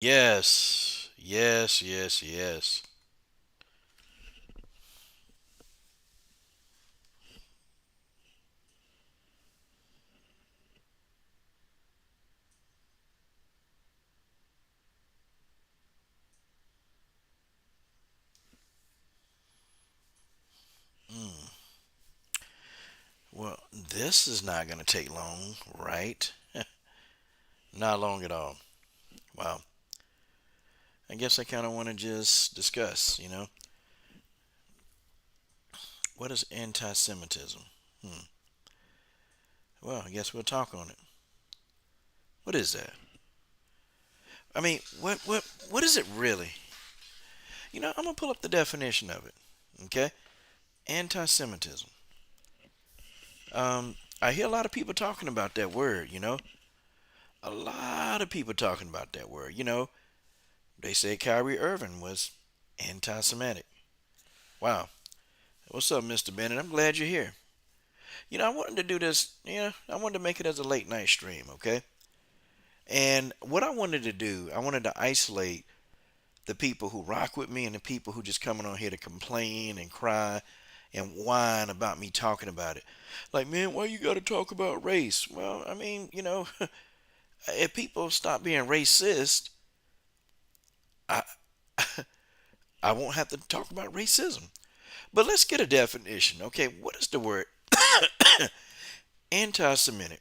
Yes. Yes, yes, yes. Mm. Well, this is not going to take long, right? Not long at all. Wow. I guess I kind of want to just discuss, what is anti Semitism? Hmm. Well, I guess we'll talk on it. What is that? I mean, what is it really? I'm going to pull up the definition of it. Okay? Anti Semitism. I hear a lot of people talking about that word. A lot of people talking about that word. They say Kyrie Irving was anti Semitic. Wow. What's up, Mr. Bennett? I'm glad you're here. I wanted to do this, I wanted to make it as a late night stream, okay? And what I wanted to do, I wanted to isolate the people who rock with me and the people who just coming on here to complain and cry and whine about me talking about it. Like, man, why you got to talk about race? Well, I mean, if people stop being racist, I I won't have to talk about racism. But let's get a definition. Okay, what is the word anti-Semitic?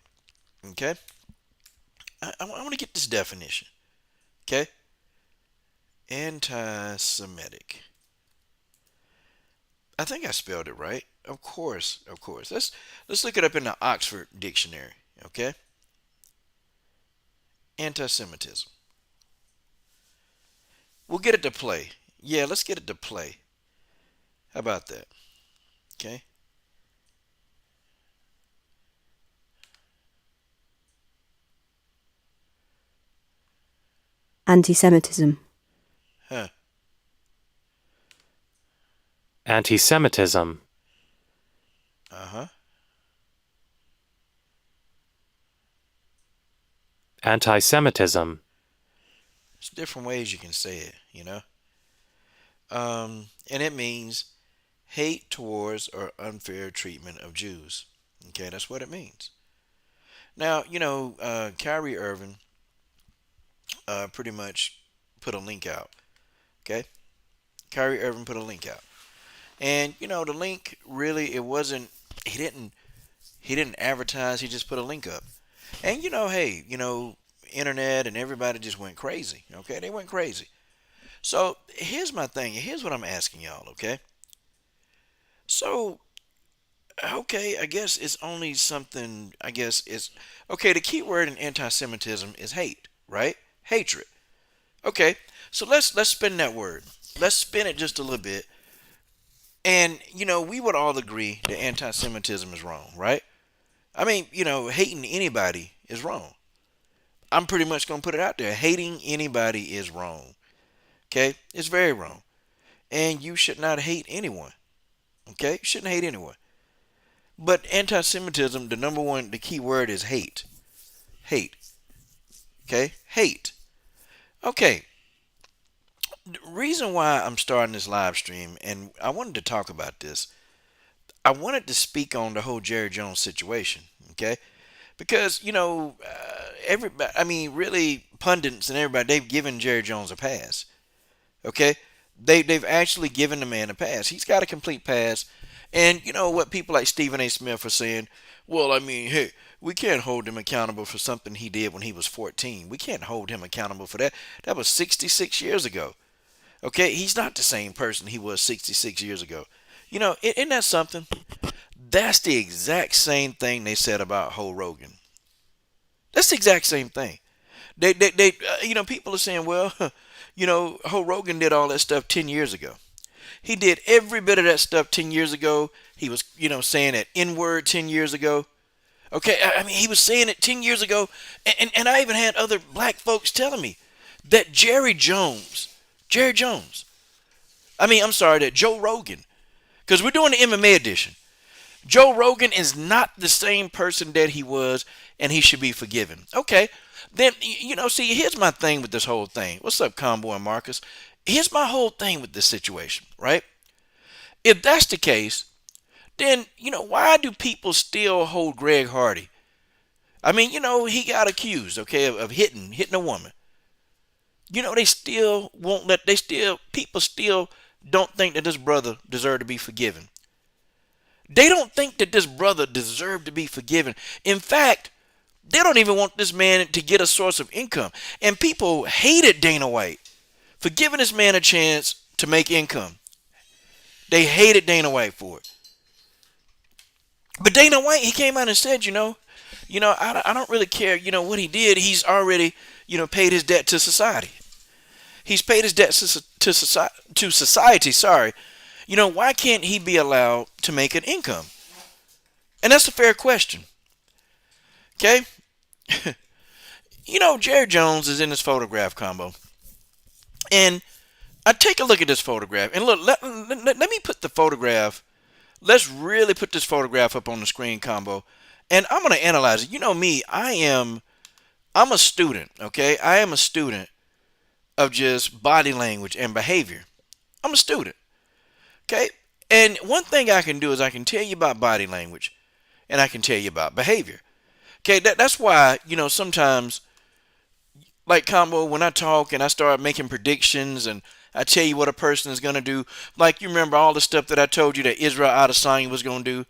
Okay, I want to get this definition. Okay, anti-Semitic. I think I spelled it right. Of course, of course. Let's look it up in the Oxford Dictionary. Okay, anti-Semitism. We'll get it to play. Yeah, let's get it to play. How about that? Okay. Anti-Semitism. Huh. Anti-Semitism. Uh huh. Anti-Semitism. There's different ways you can say it. And it means hate towards or unfair treatment of Jews. Okay, that's what it means. Now, Kyrie Irving pretty much put a link out. Okay, Kyrie Irving put a link out, and the link really it wasn't. He didn't. He didn't advertise. He just put a link up, and hey, internet and everybody just went crazy. Okay, they went crazy. So here's my thing. Here's what I'm asking y'all. Okay, so okay, I guess it's only something. I guess it's okay. The key word in anti-Semitism is hate, right? Hatred. Okay, so let's spin that word. Let's spin it just a little bit, and we would all agree that anti-Semitism is wrong, right? I mean, hating anybody is wrong. I'm pretty much gonna put it out there. Hating anybody is wrong. Okay, it's very wrong, and you should not hate anyone. Okay, you shouldn't hate anyone. But anti-Semitism, the number one, the key word is hate. Hate. Okay, hate. Okay, the reason why I'm starting this live stream, and I wanted to talk about this. I wanted to speak on the whole Jerry Jones situation. Okay, because everybody, I mean, really, pundits and everybody, they've given Jerry Jones a pass. Okay, they've actually given the man a pass. He's got a complete pass. And you know what people like Stephen A. Smith are saying? Well, I mean, hey, we can't hold him accountable for something he did when he was 14. We can't hold him accountable for that. That was 66 years ago. Okay, he's not the same person he was 66 years ago. Isn't that something? That's the exact same thing they said about Ho Rogan. That's the exact same thing. People are saying, well, Ho Rogan did all that stuff 10 years ago. He did every bit of that stuff 10 years ago. He was, saying that N word 10 years ago. Okay, I mean, he was saying it 10 years ago. And I even had other black folks telling me that Jerry Jones, I'm sorry, that Joe Rogan, because we're doing the MMA edition. Joe Rogan is not the same person that he was, and he should be forgiven. Okay, Then see, here's my thing with this whole thing. What's up, Combo and Marcus? Here's my whole thing with this situation, right? If that's the case, then why do people still hold Greg Hardy? I mean, he got accused, okay, of hitting a woman. They still won't let. They still People still don't think that this brother deserved to be forgiven. They don't think that this brother deserved to be forgiven. In fact, they don't even want this man to get a source of income. And people hated Dana White for giving this man a chance to make income. They hated Dana White for it. But Dana White, he came out and said, I don't really care, what he did. He's already, paid his debt to society. He's paid his debt to society. Sorry. Why can't he be allowed to make an income? And that's a fair question. Okay? Jerry Jones is in this photograph combo. And I take a look at this photograph. And look, let me put the photograph. Let's really put this photograph up on the screen combo. And I'm going to analyze it. You know me, I'm a student, okay? I am a student of just body language and behavior. I'm a student, okay? And one thing I can do is I can tell you about body language and I can tell you about behavior. Okay, that's why, sometimes, like combo, when I talk and I start making predictions and I tell you what a person is going to do, like you remember all the stuff that I told you that Israel Adesanya was going to do.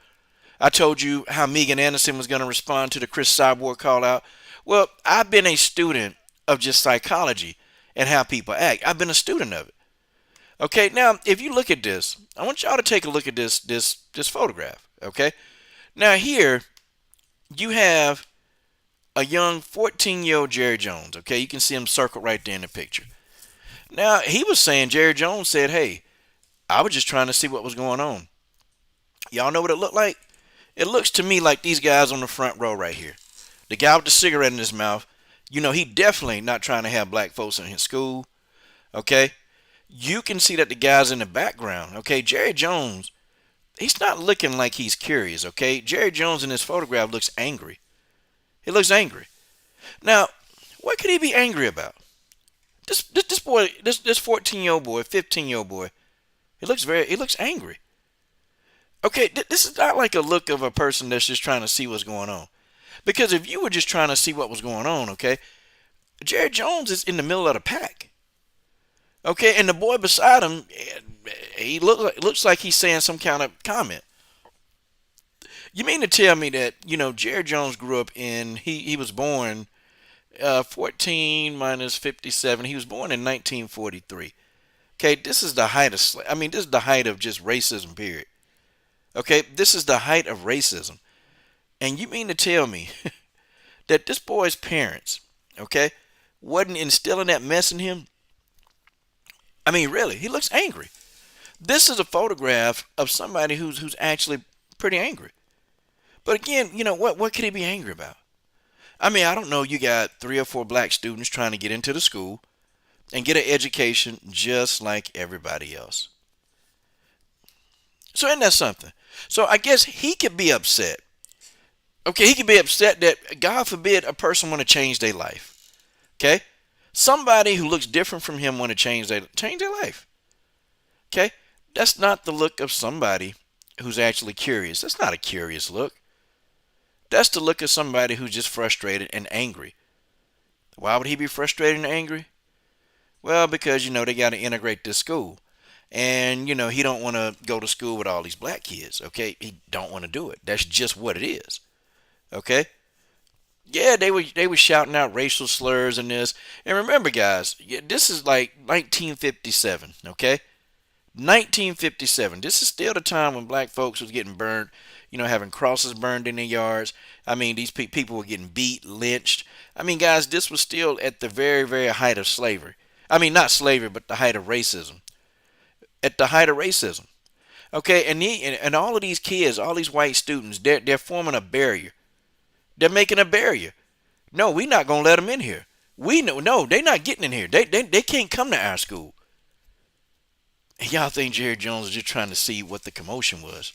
I told you how Megan Anderson was going to respond to the Chris Cyborg call out. Well, I've been a student of just psychology and how people act. I've been a student of it. Okay, now if you look at this, I want y'all to take a look at this photograph. Okay, now here you have a young 14-year-old Jerry Jones. Okay, you can see him circled right there in the picture. Now he was saying, Jerry Jones said, "Hey, I was just trying to see what was going on." Y'all know what it looked like? It looks to me like these guys on the front row right here. The guy with the cigarette in his mouth, he definitely not trying to have black folks in his school. Okay? You can see that the guys in the background, okay? Jerry Jones, he's not looking like he's curious, okay? Jerry Jones in this photograph looks angry. He looks angry. Now, what could he be angry about? This boy, this 14-year-old boy, 15-year-old boy, he looks angry. Okay, this is not like a look of a person that's just trying to see what's going on. Because if you were just trying to see what was going on, okay, Jerry Jones is in the middle of the pack. Okay, and the boy beside him, he looks like he's saying some kind of comment. You mean to tell me that, Jerry Jones grew up he was born 14 minus 57. He was born in 1943. Okay, this is the height of, this is the height of just racism, period. Okay, this is the height of racism. And you mean to tell me that this boy's parents, okay, wasn't instilling that mess in him? I mean, really, he looks angry. This is a photograph of somebody who's actually pretty angry. But again, what could he be angry about? I mean, I don't know. You got 3 or 4 black students trying to get into the school and get an education just like everybody else. So isn't that something? So I guess he could be upset. Okay, he could be upset that, God forbid, a person want to change their life. Okay? Somebody who looks different from him want to change their life. Okay? That's not the look of somebody who's actually curious. That's not a curious look. That's the look of somebody who's just frustrated and angry. Why would he be frustrated and angry? Well, because, they got to integrate this school. And, he don't want to go to school with all these black kids. Okay? He don't want to do it. That's just what it is. Okay? Yeah, they were shouting out racial slurs and this. And remember, guys, this is like 1957, okay? 1957. This is still the time when black folks was getting burned, having crosses burned in their yards. I mean, these people were getting beat, lynched. I mean, guys, this was still at the very, very height of slavery. I mean, not slavery, but the height of racism. At the height of racism. Okay, and all of these kids, all these white students, they're forming a barrier. They're making a barrier. No, we're not going to let them in here. No, they're not getting in here. They can't come to our school. And y'all think Jerry Jones was just trying to see what the commotion was.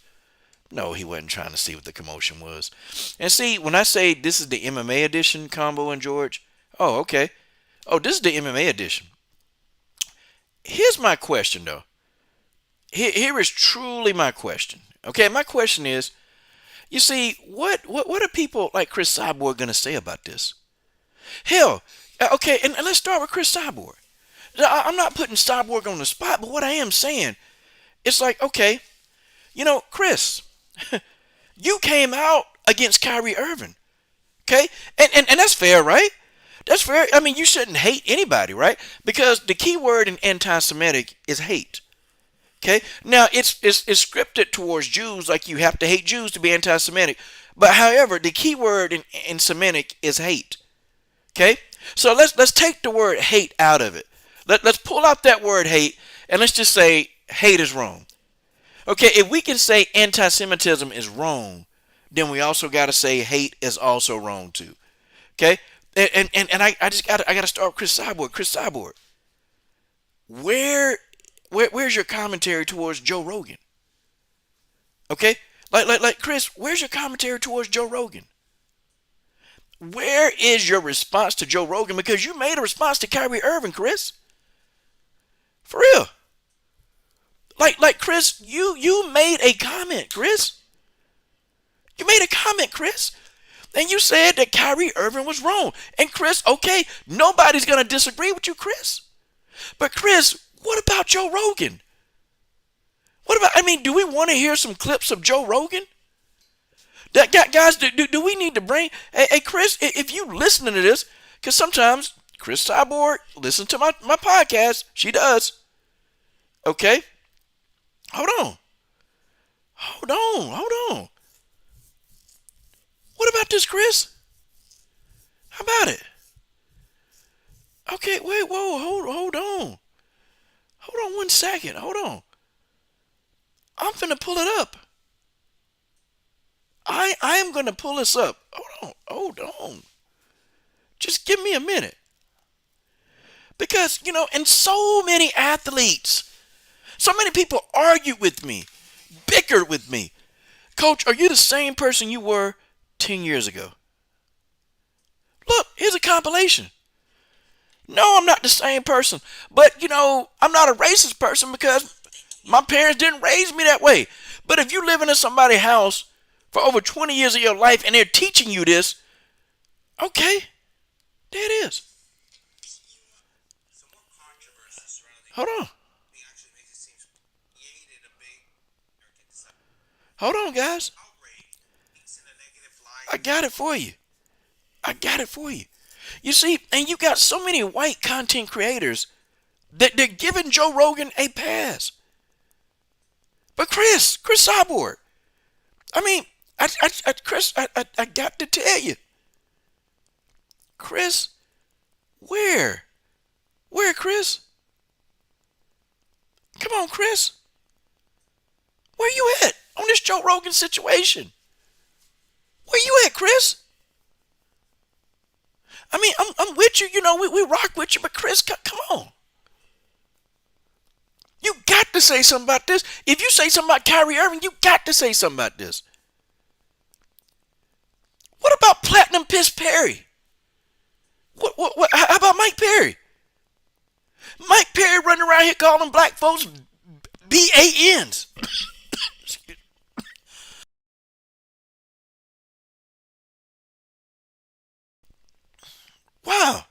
No, he wasn't trying to see what the commotion was. And see, when I say this is the MMA edition, Combo and George, Oh, okay. Oh, this is the MMA edition. Here's my question, though. Here is truly my question. Okay, my question is, you see, what are people like Chris Cyborg gonna say about this? Hell, okay, and let's start with Chris Cyborg. I'm not putting Cyborg on the spot, but what I am saying, it's like, okay, Chris, you came out against Kyrie Irving, okay, and that's fair, right? That's fair. I mean, you shouldn't hate anybody, right? Because the key word in anti-Semitic is hate. Okay. Now it's scripted towards Jews, like you have to hate Jews to be anti-Semitic. But however, the key word in Semitic is hate. Okay. So let's take the word hate out of it. Let's pull out that word hate and let's just say hate is wrong. Okay. If we can say anti-Semitism is wrong, then we also got to say hate is also wrong too. Okay. And I gotta start with Chris Cyborg. Chris Cyborg, where where's your commentary towards Joe Rogan? Okay, like Chris, where's your commentary towards Joe Rogan? Where is your response to Joe Rogan? Because you made a response to Kyrie Irving, Chris. For real. Like Chris, you made a comment, Chris. You made a comment, Chris. And you said that Kyrie Irving was wrong. And Chris, okay, nobody's gonna disagree with you, Chris. But Chris, what about Joe Rogan? What about? I mean, do we want to hear some clips of Joe Rogan? Guys, do we need to bring? Hey, Chris, if you listening to this, because sometimes Chris Cyborg listens to my podcast. She does. Okay, hold on, hold on. What about this, Chris? How about it? Okay, wait, whoa, hold on 1 second, hold on. I'm finna pull it up. I am gonna pull this up. Hold on. Just give me a minute. Because, and so many athletes, so many people argued with me, bickered with me. Coach, are you the same person you were 10 years ago? Look, here's a compilation. No, I'm not the same person. But, I'm not a racist person because my parents didn't raise me that way. But if you live in somebody's house for over 20 years of your life and they're teaching you this, okay, there it is. Hold on. Hold on, guys. I got it for you. I got it for you. You see, and you got so many white content creators that they're giving Joe Rogan a pass. But Chris Cyborg, I mean, Chris, I got to tell you, Chris, where, Chris? Come on, Chris, where you at on this Joe Rogan situation? Where you at, Chris? I mean, I'm with you. We rock with you, but Chris, come on. You got to say something about this. If you say something about Kyrie Irving, you got to say something about this. What about Platinum Piss Perry? What? How about Mike Perry? Mike Perry running around here calling black folks BANs. Wow.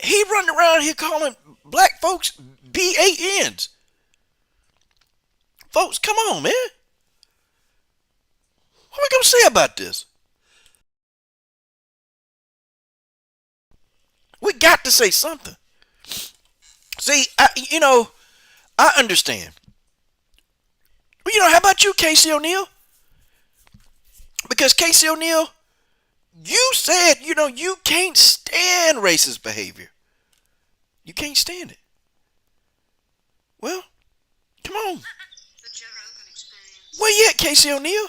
He running around here calling black folks BANs. Folks, come on, man. What are we going to say about this? We got to say something. See, I understand. Well, how about you, Casey O'Neill? Because Casey O'Neill, you said, you can't stand racist behavior. You can't stand it. Well, come on. Where you at, Casey O'Neill?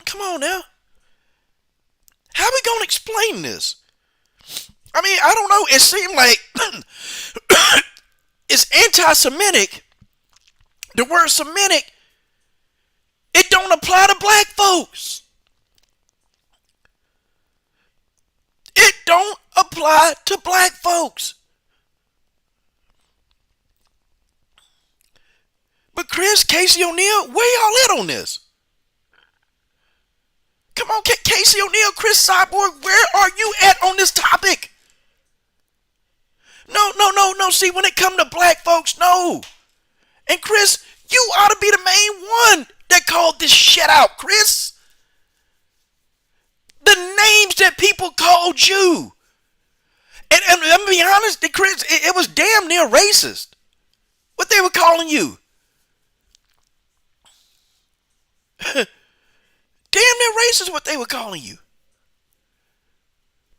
Come on now. How we gonna explain this? I mean, I don't know. It seemed like it's anti-Semitic. The word Semitic, it don't apply to black folks. apply to black folks. But Chris, Casey O'Neill, where y'all at on this? Come on, Casey O'Neill, Chris Cyborg, where are you at on this topic? No, no, no, no. See, when it come to black folks, no. And Chris, you ought to be the main one that called this shit out, Chris. The names that people called you. And I'm gonna be honest, Chris, it was damn near racist. What they were calling you. Damn near racist what they were calling you.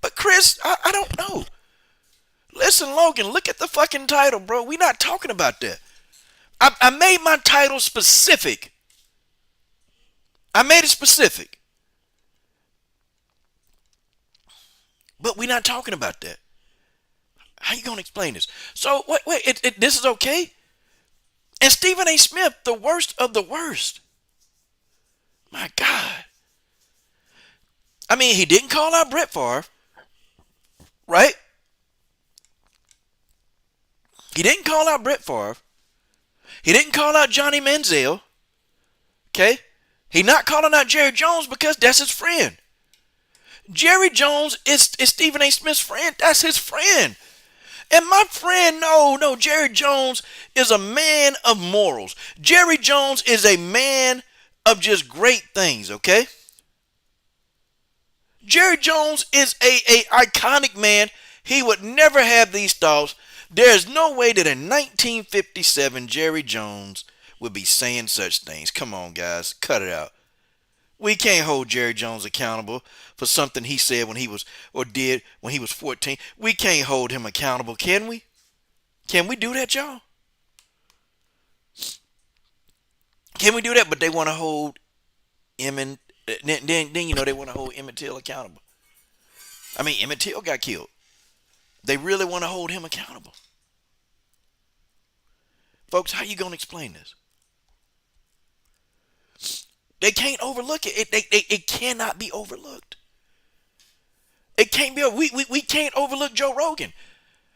But Chris, I don't know. Listen, Logan, look at the fucking title, bro. We not talking about that. I made my title specific. I made it specific. But we not talking about that. How you gonna explain this? So wait, this is okay? And Stephen A. Smith, the worst of the worst. My God. I mean, he didn't call out Brett Favre, right? He didn't call out Brett Favre. He didn't call out Johnny Manziel. Okay? He not calling out Jerry Jones because that's his friend. Jerry Jones is Stephen A. Smith's friend. That's his friend. And my friend, no, Jerry Jones is a man of morals. Jerry Jones is a man of just great things, okay? Jerry Jones is a iconic man. He would never have these thoughts. There's no way that in 1957 Jerry Jones would be saying such things. Come on, guys, cut it out. We can't hold Jerry Jones accountable for something he said when he was or did when he was 14. We can't hold him accountable, can we? Can we do that, y'all? Can we do that? But they want to hold Emmett. Then they want to hold Emmett Till accountable. I mean, Emmett Till got killed. They really want to hold him accountable. Folks, how you gonna explain this? They can't overlook it. It cannot be overlooked. It can't be. We can't overlook Joe Rogan.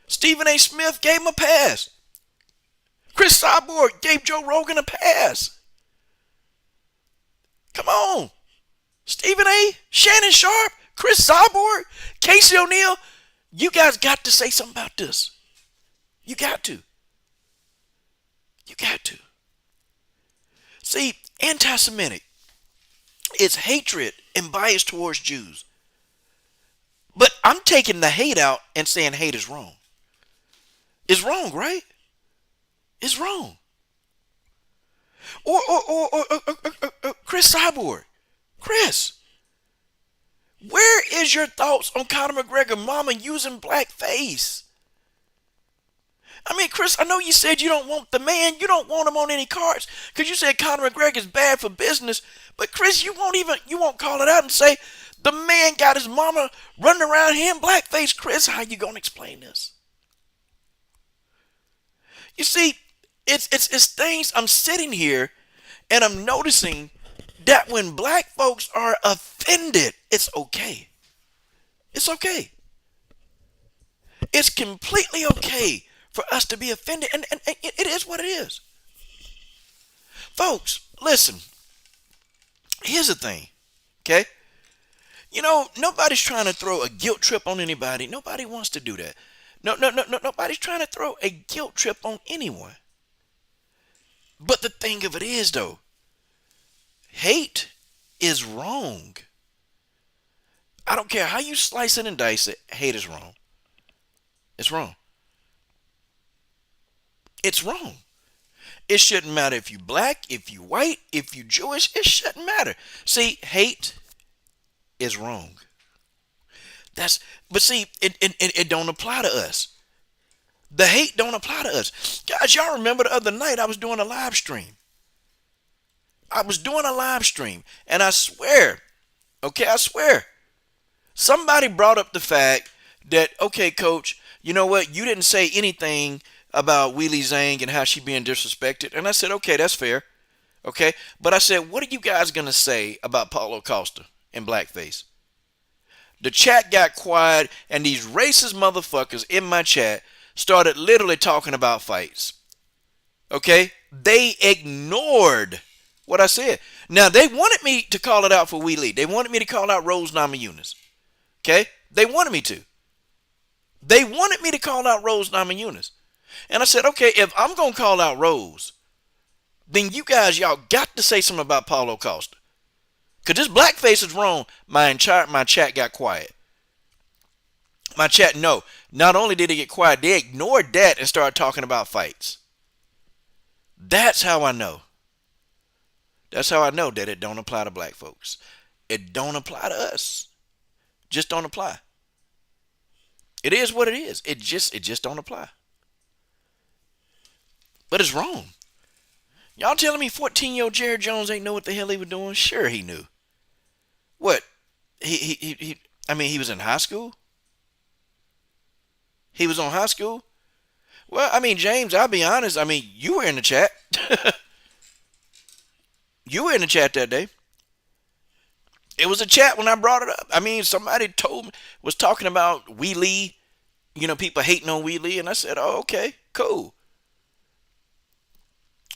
Stephen A. Smith gave him a pass. Chris Cyborg gave Joe Rogan a pass. Come on. Stephen A., Shannon Sharp, Chris Cyborg, Casey O'Neill, you guys got to say something about this. You got to. You got to. See, anti-Semitic is hatred and bias towards Jews. But I'm taking the hate out and saying hate is wrong. It's wrong, right? It's wrong. Or Chris Cyborg. Chris, where is your thoughts on Conor McGregor mama using blackface? I mean, Chris, I know you said you don't want the man. You don't want him on any cards because you said Conor McGregor is bad for business. But Chris, you won't call it out and say the man got his mama running around here in blackface. Chris, how you gonna explain this? You see, it's things. I'm sitting here and I'm noticing that when black folks are offended, it's okay. It's okay. It's completely okay for us to be offended, and it is what it is. Folks, listen. Here's the thing, okay? You know, nobody's trying to throw a guilt trip on anybody. Nobody wants to do that. No, nobody's trying to throw a guilt trip on anyone. But the thing of it is, though, hate is wrong. I don't care how you slice it and dice it, hate is wrong. It's wrong. It's wrong. It shouldn't matter if you black, if you white, if you Jewish. It shouldn't matter. See, hate is wrong. But see, it don't apply to us. The hate don't apply to us. Guys, y'all remember the other night I was doing a live stream. And I swear, okay, I swear, somebody brought up the fact that, okay, coach, you know what? You didn't say anything about Wheelie Zhang and how she being disrespected. And I said, okay, that's fair. Okay. But I said, what are you guys going to say about Paulo Costa and blackface? The chat got quiet, and these racist motherfuckers in my chat started literally talking about fights. Okay? They ignored what I said. Now, they wanted me to call it out for Wee Lee. They wanted me to call out Rose Namajunas. Okay? They wanted me to. They wanted me to call out Rose Namajunas. And I said, okay, if I'm going to call out Rose, then you guys, y'all got to say something about Paulo Costa. Because this blackface is wrong. My chat got quiet. My chat, no. Not only did it get quiet, they ignored that and started talking about fights. That's how I know. That's how I know that it don't apply to black folks. It don't apply to us. Just don't apply. It is what it is. It just don't apply. But it's wrong. Y'all telling me 14-year-old Jared Jones ain't know what the hell he was doing? Sure he knew. What? I mean, he was in high school? He was on high school? Well, I mean, James, I'll be honest. I mean, you were in the chat. You were in the chat that day. It was a chat when I brought it up. I mean, somebody was talking about Wee Lee, people hating on Wee Lee, and I said, oh, okay, cool.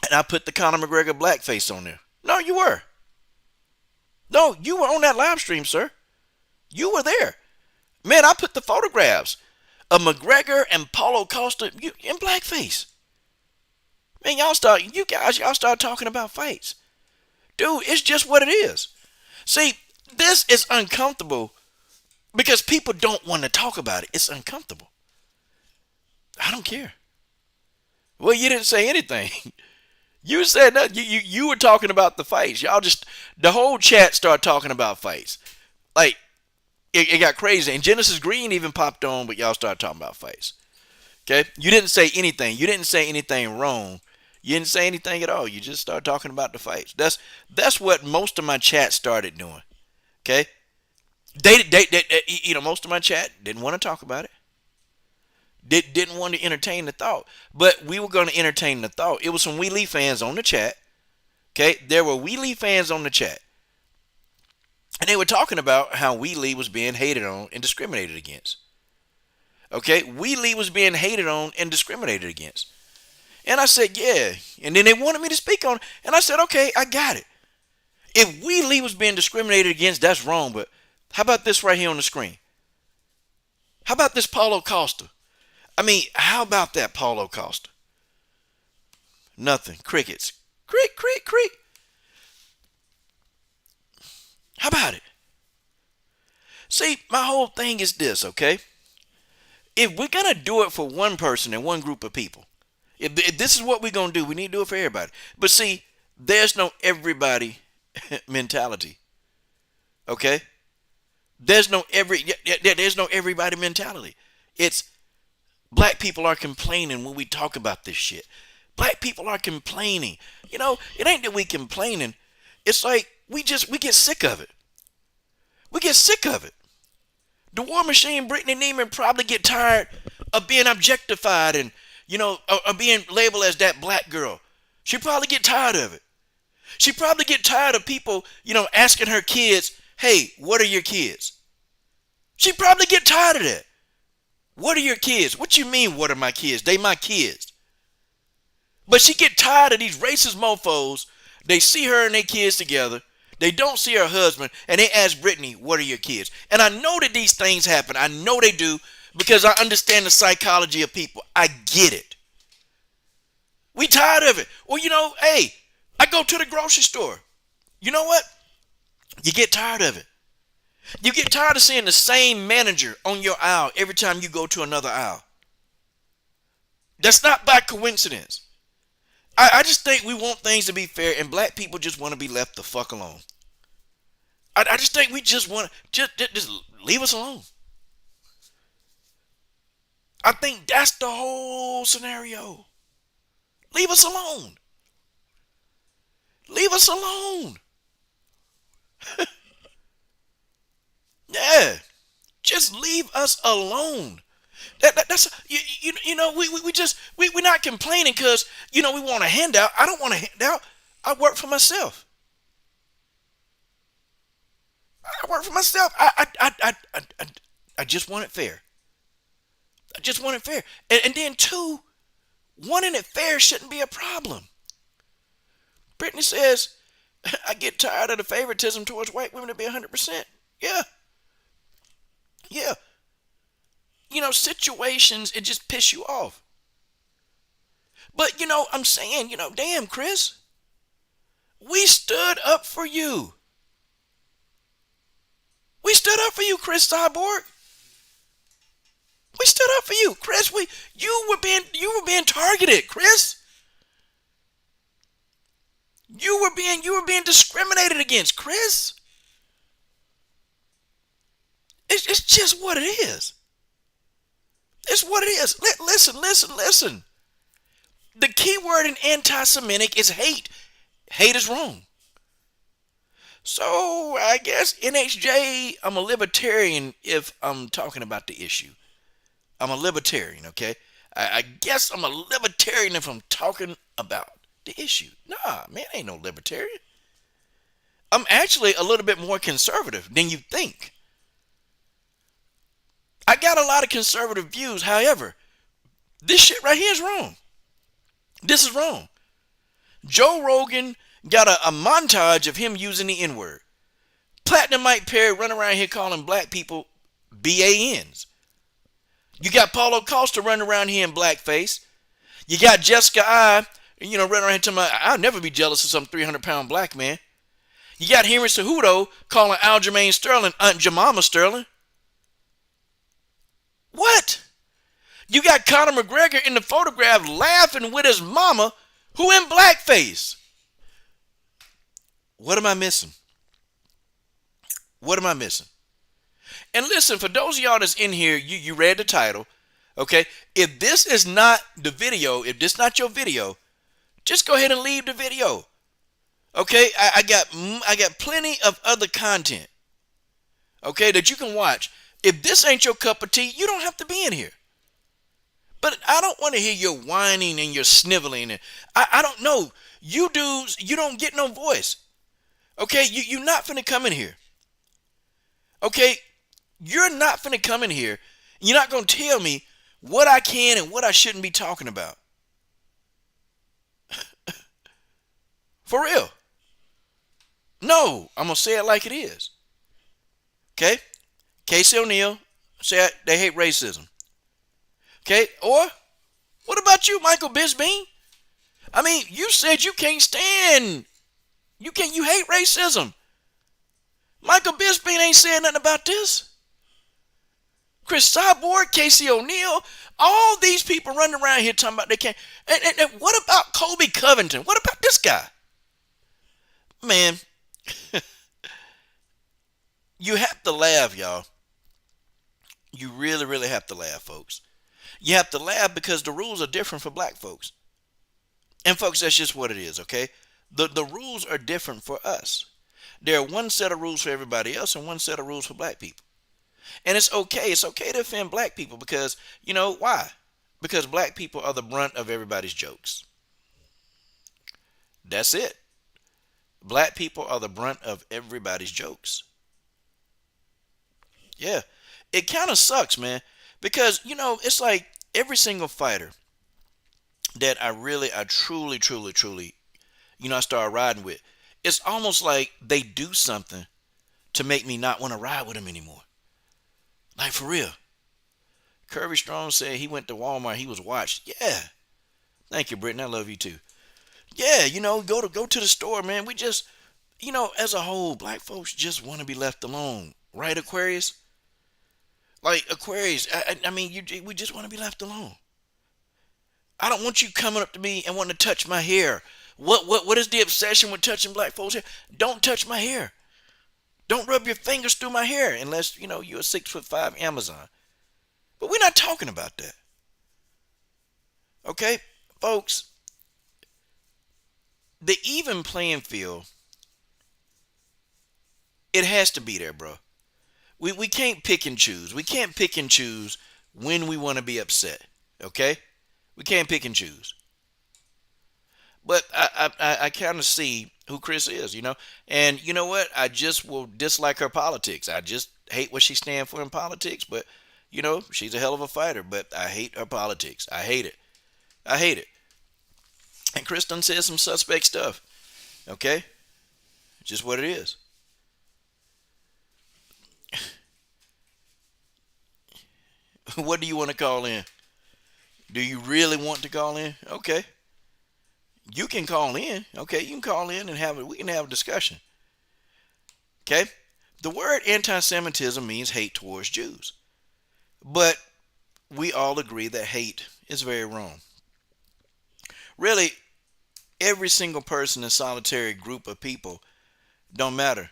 And I put the Conor McGregor blackface on there. No, you were. No, you were on that live stream, sir. You were there. Man, I put the photographs of McGregor and Paulo Costa in blackface. Man, y'all start talking about fights. Dude, it's just what it is. See, this is uncomfortable because people don't want to talk about it. It's uncomfortable. I don't care. Well, you didn't say anything. You said nothing. You were talking about the fights. The whole chat started talking about fights. Like, it got crazy. And Genesis Green even popped on, but y'all started talking about fights. Okay? You didn't say anything. You didn't say anything wrong. You didn't say anything at all. You just started talking about the fights. That's what most of my chat started doing. Okay? Most of my chat didn't want to talk about it. Didn't want to entertain the thought. But we were going to entertain the thought. It was some Wee Lee fans on the chat. Okay? There were Wee Lee fans on the chat. And they were talking about how Wee Lee was being hated on and discriminated against. Okay? Wee Lee was being hated on and discriminated against. And I said, yeah. And then they wanted me to speak on it. And I said, okay, I got it. If Wee Lee was being discriminated against, that's wrong. But how about this right here on the screen? How about this Paulo Costa? I mean, how about that Paulo Costa? Nothing. Crickets. Crick, crick, crick. How about it? See, my whole thing is this, okay? If we're going to do it for one person and one group of people, if this is what we're going to do, we need to do it for everybody. But see, there's no everybody mentality. Okay? There's no everybody mentality. It's black people are complaining when we talk about this shit. Black people are complaining. It ain't that we complaining. It's like we get sick of it. We get sick of it. The War Machine, Brittany Neiman, probably get tired of being objectified and of being labeled as that black girl. She probably get tired of it. She probably get tired of people, asking her kids, hey, what are your kids? She probably get tired of that. What are your kids? What you mean, what are my kids? They my kids. But she get tired of these racist mofos. They see her and their kids together. They don't see her husband. And they ask Brittany, what are your kids? And I know that these things happen. I know they do because I understand the psychology of people. I get it. We tired of it. Well, hey, I go to the grocery store. You know what? You get tired of it. You get tired of seeing the same manager on your aisle every time you go to another aisle. That's not by coincidence. I just think we want things to be fair, and black people just want to be left the fuck alone. I just think we just want to just leave us alone. I think that's the whole scenario. Leave us alone. Leave us alone. Yeah, just leave us alone. That's we're not complaining because we want a handout. I don't want a handout. I work for myself. I work for myself. I just want it fair. I just want it fair. And then two, wanting it fair shouldn't be a problem. Brittany says, I get tired of the favoritism towards white women to be 100%. Yeah, yeah. Situations, it just piss you off. But, I'm saying, damn, Chris, we stood up for you. We stood up for you, Chris Cyborg. We stood up for you, Chris. You were being targeted, Chris. You were being discriminated against, Chris. It's just what it is. It's what it is. Listen. The key word in anti-Semitic is hate. Hate is wrong. So I guess NHJ, I'm a libertarian if I'm talking about the issue. I'm a libertarian, okay? I guess I'm a libertarian if I'm talking about the issue. Nah, man, I ain't no libertarian. I'm actually a little bit more conservative than you think. I got a lot of conservative views. However, this shit right here is wrong. This is wrong. Joe Rogan got a montage of him using the N-word. Platinum Mike Perry running around here calling black people BANs. You got Paulo Costa running around here in blackface. You got Jessica I, running around here talking about, I'll never be jealous of some 300-pound black man. You got Henry Cejudo calling Aljamain Sterling Aunt Jemima Sterling. What? You got Conor McGregor in the photograph laughing with his mama who in blackface. What am I missing? What am I missing? And listen, for those of y'all that's in here, you read the title, okay? If this is not the video, if this is not your video, just go ahead and leave the video, okay? I got plenty of other content, okay, that you can watch. If this ain't your cup of tea, you don't have to be in here. But I don't want to hear your whining and your sniveling. And I don't know. You dudes, you don't get no voice. Okay, you're not finna come in here. Okay, you're not finna come in here. You're not gonna tell me what I can and what I shouldn't be talking about. For real. No, I'm gonna say it like it is. Okay? Casey O'Neill said they hate racism. Okay, or what about you, Michael Bisbee? I mean, you said you can't stand, you hate racism. Michael Bisping ain't saying nothing about this. Chris Cyborg, Casey O'Neill, all these people running around here talking about they can't. And what about Colby Covington? What about this guy? Man, you have to laugh, y'all. You really, really have to laugh, folks. You have to laugh because the rules are different for black folks. And folks, that's just what it is, okay? The rules are different for us. There are one set of rules for everybody else and one set of rules for black people. And it's okay. It's okay to offend black people because, why? Because black people are the brunt of everybody's jokes. That's it. Black people are the brunt of everybody's jokes. Yeah. It kind of sucks, man. Because, it's like every single fighter that I truly, I started riding with, it's almost like they do something to make me not want to ride with them anymore. Like, for real. Kirby Strong said he went to Walmart. He was watched. Yeah. Thank you, Britton. I love you too. Yeah, go to the store, man. We just, as a whole, black folks just want to be left alone. Right, Aquarius? Like, Aquarius, I mean, we just want to be left alone. I don't want you coming up to me and wanting to touch my hair. What is the obsession with touching black folks' hair? Don't touch my hair. Don't rub your fingers through my hair unless, you're a 6'5" Amazon. But we're not talking about that. Okay, folks, the even playing field, it has to be there, bro. We can't pick and choose. We can't pick and choose when we want to be upset. Okay? We can't pick and choose. But I kind of see who Chris is, and you know what? I just will dislike her politics. I just hate what she stands for in politics. But she's a hell of a fighter. But I hate her politics. I hate it. I hate it. And Chris done said some suspect stuff. Okay, just what it is. What do you want to call in? Do you really want to call in? Okay, you can call in. Okay, you can call in and have it. We can have a discussion. Okay, the word anti-Semitism means hate towards Jews, but we all agree that hate is very wrong. Really, every single person in solitary group of people don't matter.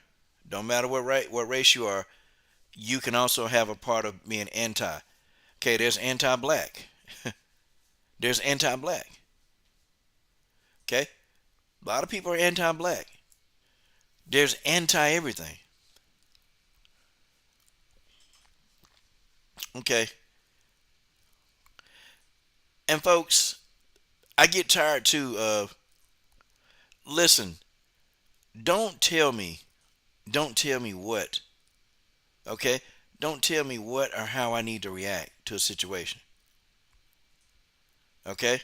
Don't matter what race you are. You can also have a part of being anti. Okay, there's anti-black. There's anti-black. Okay, a lot of people are anti-black. There's anti-everything. Okay, and folks, I get tired too of listen. Don't tell me. Don't tell me what. Okay, don't tell me what or how I need to react to a situation. Okay,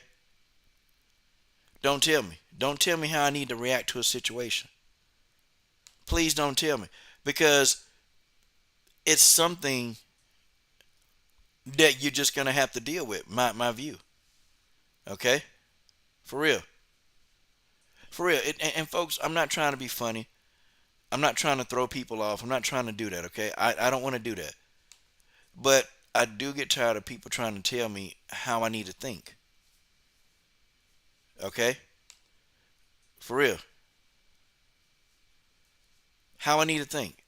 don't tell me. Don't tell me how I need to react to a situation. Please don't tell me because it's something that you're just gonna have to deal with. My view. Okay, for real, for real. And folks, I'm not trying to be funny. I'm not trying to throw people off. I'm not trying to do that. Okay, I don't want to do that. But I do get tired of people trying to tell me how I need to think. Okay, for real, how I need to think.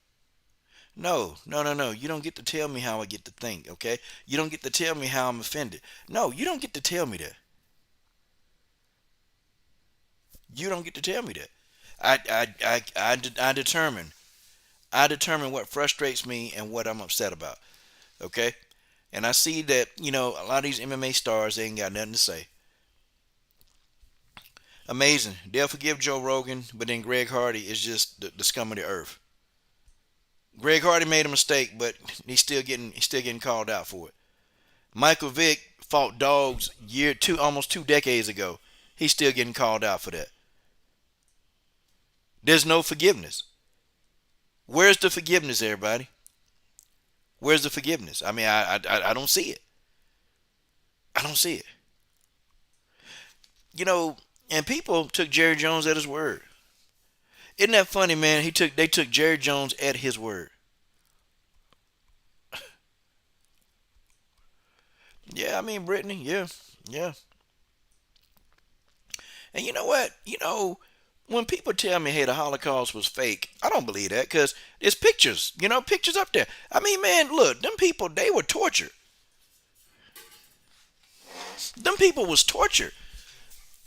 No, no, no, no. You don't get to tell me how I get to think, okay? You don't get to tell me how I'm offended. No, you don't get to tell me that. You don't get to tell me that. I determine. I determine what frustrates me and what I'm upset about, okay? And I see that, a lot of these MMA stars, they ain't got nothing to say. Amazing. They'll forgive Joe Rogan, but then Greg Hardy is just the scum of the earth. Greg Hardy made a mistake, but he's still getting called out for it. Michael Vick fought dogs almost 2 decades ago. He's still getting called out for that. There's no forgiveness. Where's the forgiveness, everybody? Where's the forgiveness? I mean, I don't see it. I don't see it. You know, and people took Jerry Jones at his word. Isn't that funny, man? They took Jerry Jones at his word. Yeah, I mean Brittany. Yeah, yeah. And you know what? When people tell me, hey, the Holocaust was fake, I don't believe that because there's pictures, pictures up there. I mean, man, look, them people, they were tortured. Them people was tortured.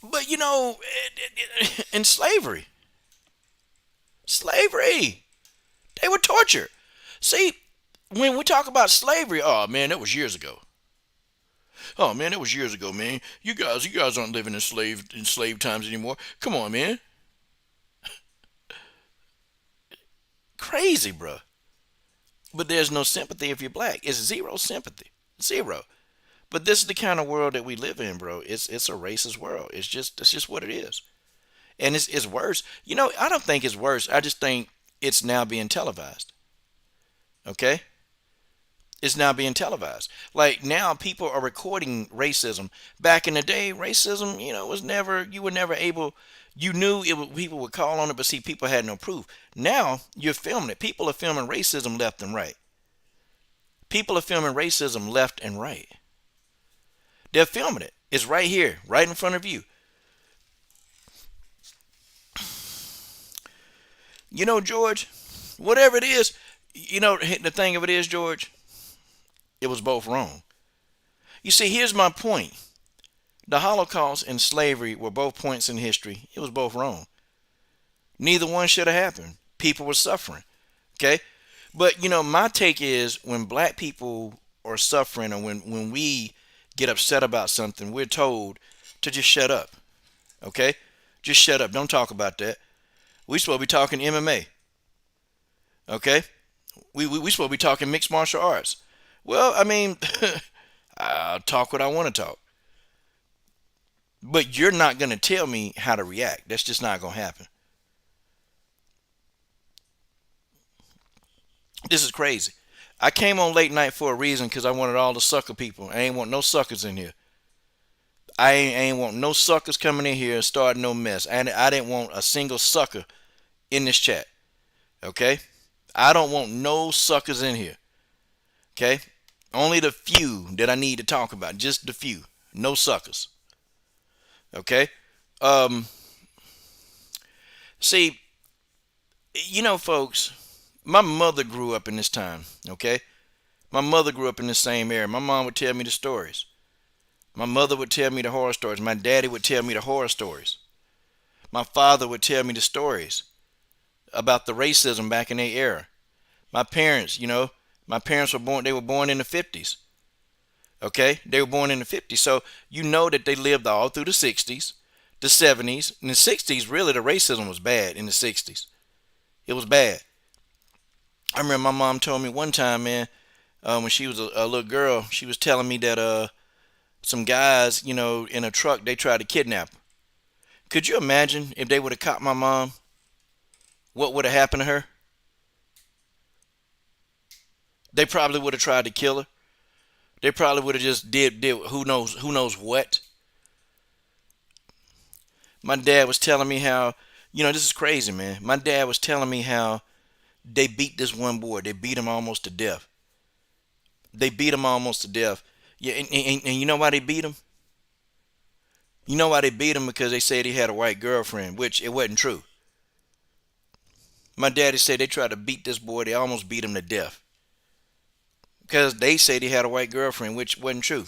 But, in slavery, they were tortured. See, when we talk about slavery, oh, man, that was years ago. Oh, man, that was years ago, man. You guys aren't living in slave times anymore. Come on, man. Crazy, bro. But there's no sympathy if you're black. It's zero sympathy. Zero. But this is the kind of world that we live in, bro. It's a racist world. It's just what it is. And it's worse. I don't think it's worse. I just think it's now being televised. Okay? It's now being televised. Like now people are recording racism. Back in the day, racism, was never you were never able you knew people would call on it, but see people had no proof. Now you're filming it. People are filming racism left and right. People are filming racism left and right. They're filming it. It's right here, right in front of you. George, whatever it is, the thing of it is, George, it was both wrong. You see, here's my point. The Holocaust and slavery were both points in history. It was both wrong. Neither one should have happened. People were suffering. Okay? But, my take is when black people are suffering or when we get upset about something, we're told to just shut up. Okay? Just shut up. Don't talk about that. We supposed to be talking MMA. Okay? We supposed to be talking mixed martial arts. Well, I mean, I'll talk what I want to talk. But you're not going to tell me how to react. That's just not going to happen. This is crazy. I came on late night for a reason because I wanted all the sucker people. I ain't want no suckers in here. I ain't want no suckers coming in here and starting no mess. And I didn't want a single sucker in this chat. Okay? I don't want no suckers in here. Okay? Only the few that I need to talk about. Just the few. No suckers. Okay? Um, See, folks, my mother grew up in this time. Okay? My mother grew up in the same era. My mom would tell me the stories. My mother would tell me the horror stories. My daddy would tell me the horror stories. My father would tell me the stories about the racism back in their era. My parents, my parents they were born in the 50s. Okay? They were born in the 50s. So you know that they lived all through the 60s, the 70s. In the 60s, really, the racism was bad in the 60s. It was bad. I remember my mom told me one time, man, when she was a little girl, she was telling me that some guys, in a truck, they tried to kidnap her. Could you imagine if they would have caught my mom? What would have happened to her? They probably would have tried to kill her. They probably would have just did who knows what. My dad was telling me how, this is crazy, man. My dad was telling me how they beat this one boy. They beat him almost to death. They beat him almost to death. Yeah, and you know why they beat him? You know why they beat him? Because they said he had a white girlfriend, which it wasn't true. My daddy said they tried to beat this boy. They almost beat him to death. Because they said he had a white girlfriend, which wasn't true.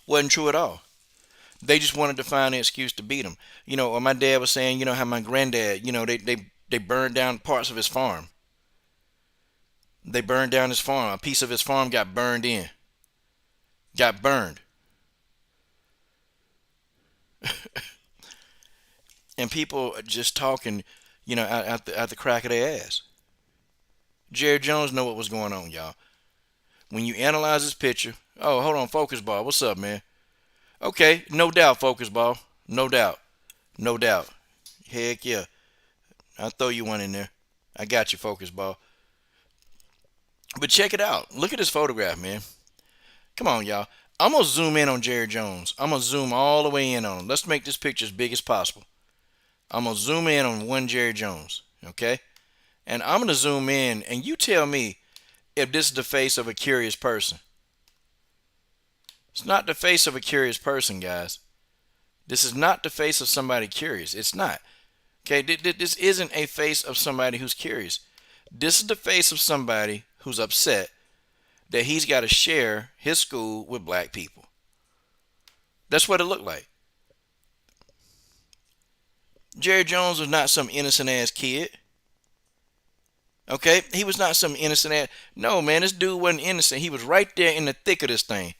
Wasn't true at all. They just wanted to find an excuse to beat him. Or my dad was saying, how my granddad, they burned down parts of his farm. They burned down his farm. A piece of his farm got burned in. Got burned. And people are just talking, out the crack of their ass. Jerry Jones know what was going on, y'all. When you analyze this picture, oh, hold on, Focus Ball, what's up, man? Okay, no doubt, Focus Ball. No doubt. No doubt. Heck yeah. I'll throw you one in there. I got you, Focus Ball. But check it out. Look at this photograph, man. Come on, y'all. I'm going to zoom in on Jerry Jones. I'm going to zoom all the way in on him. Let's make this picture as big as possible. I'm going to zoom in on one Jerry Jones, okay? And I'm going to zoom in, and you tell me if this is the face of a curious person. It's not the face of a curious person, guys. This is not the face of somebody curious. It's not. Okay, this isn't a face of somebody who's curious. This is the face of somebody who's upset that he's got to share his school with black people. That's what it looked like. Jerry Jones was not some innocent ass kid. Okay, he was not some innocent ass. No, man, this dude wasn't innocent. He was right there in the thick of this thing.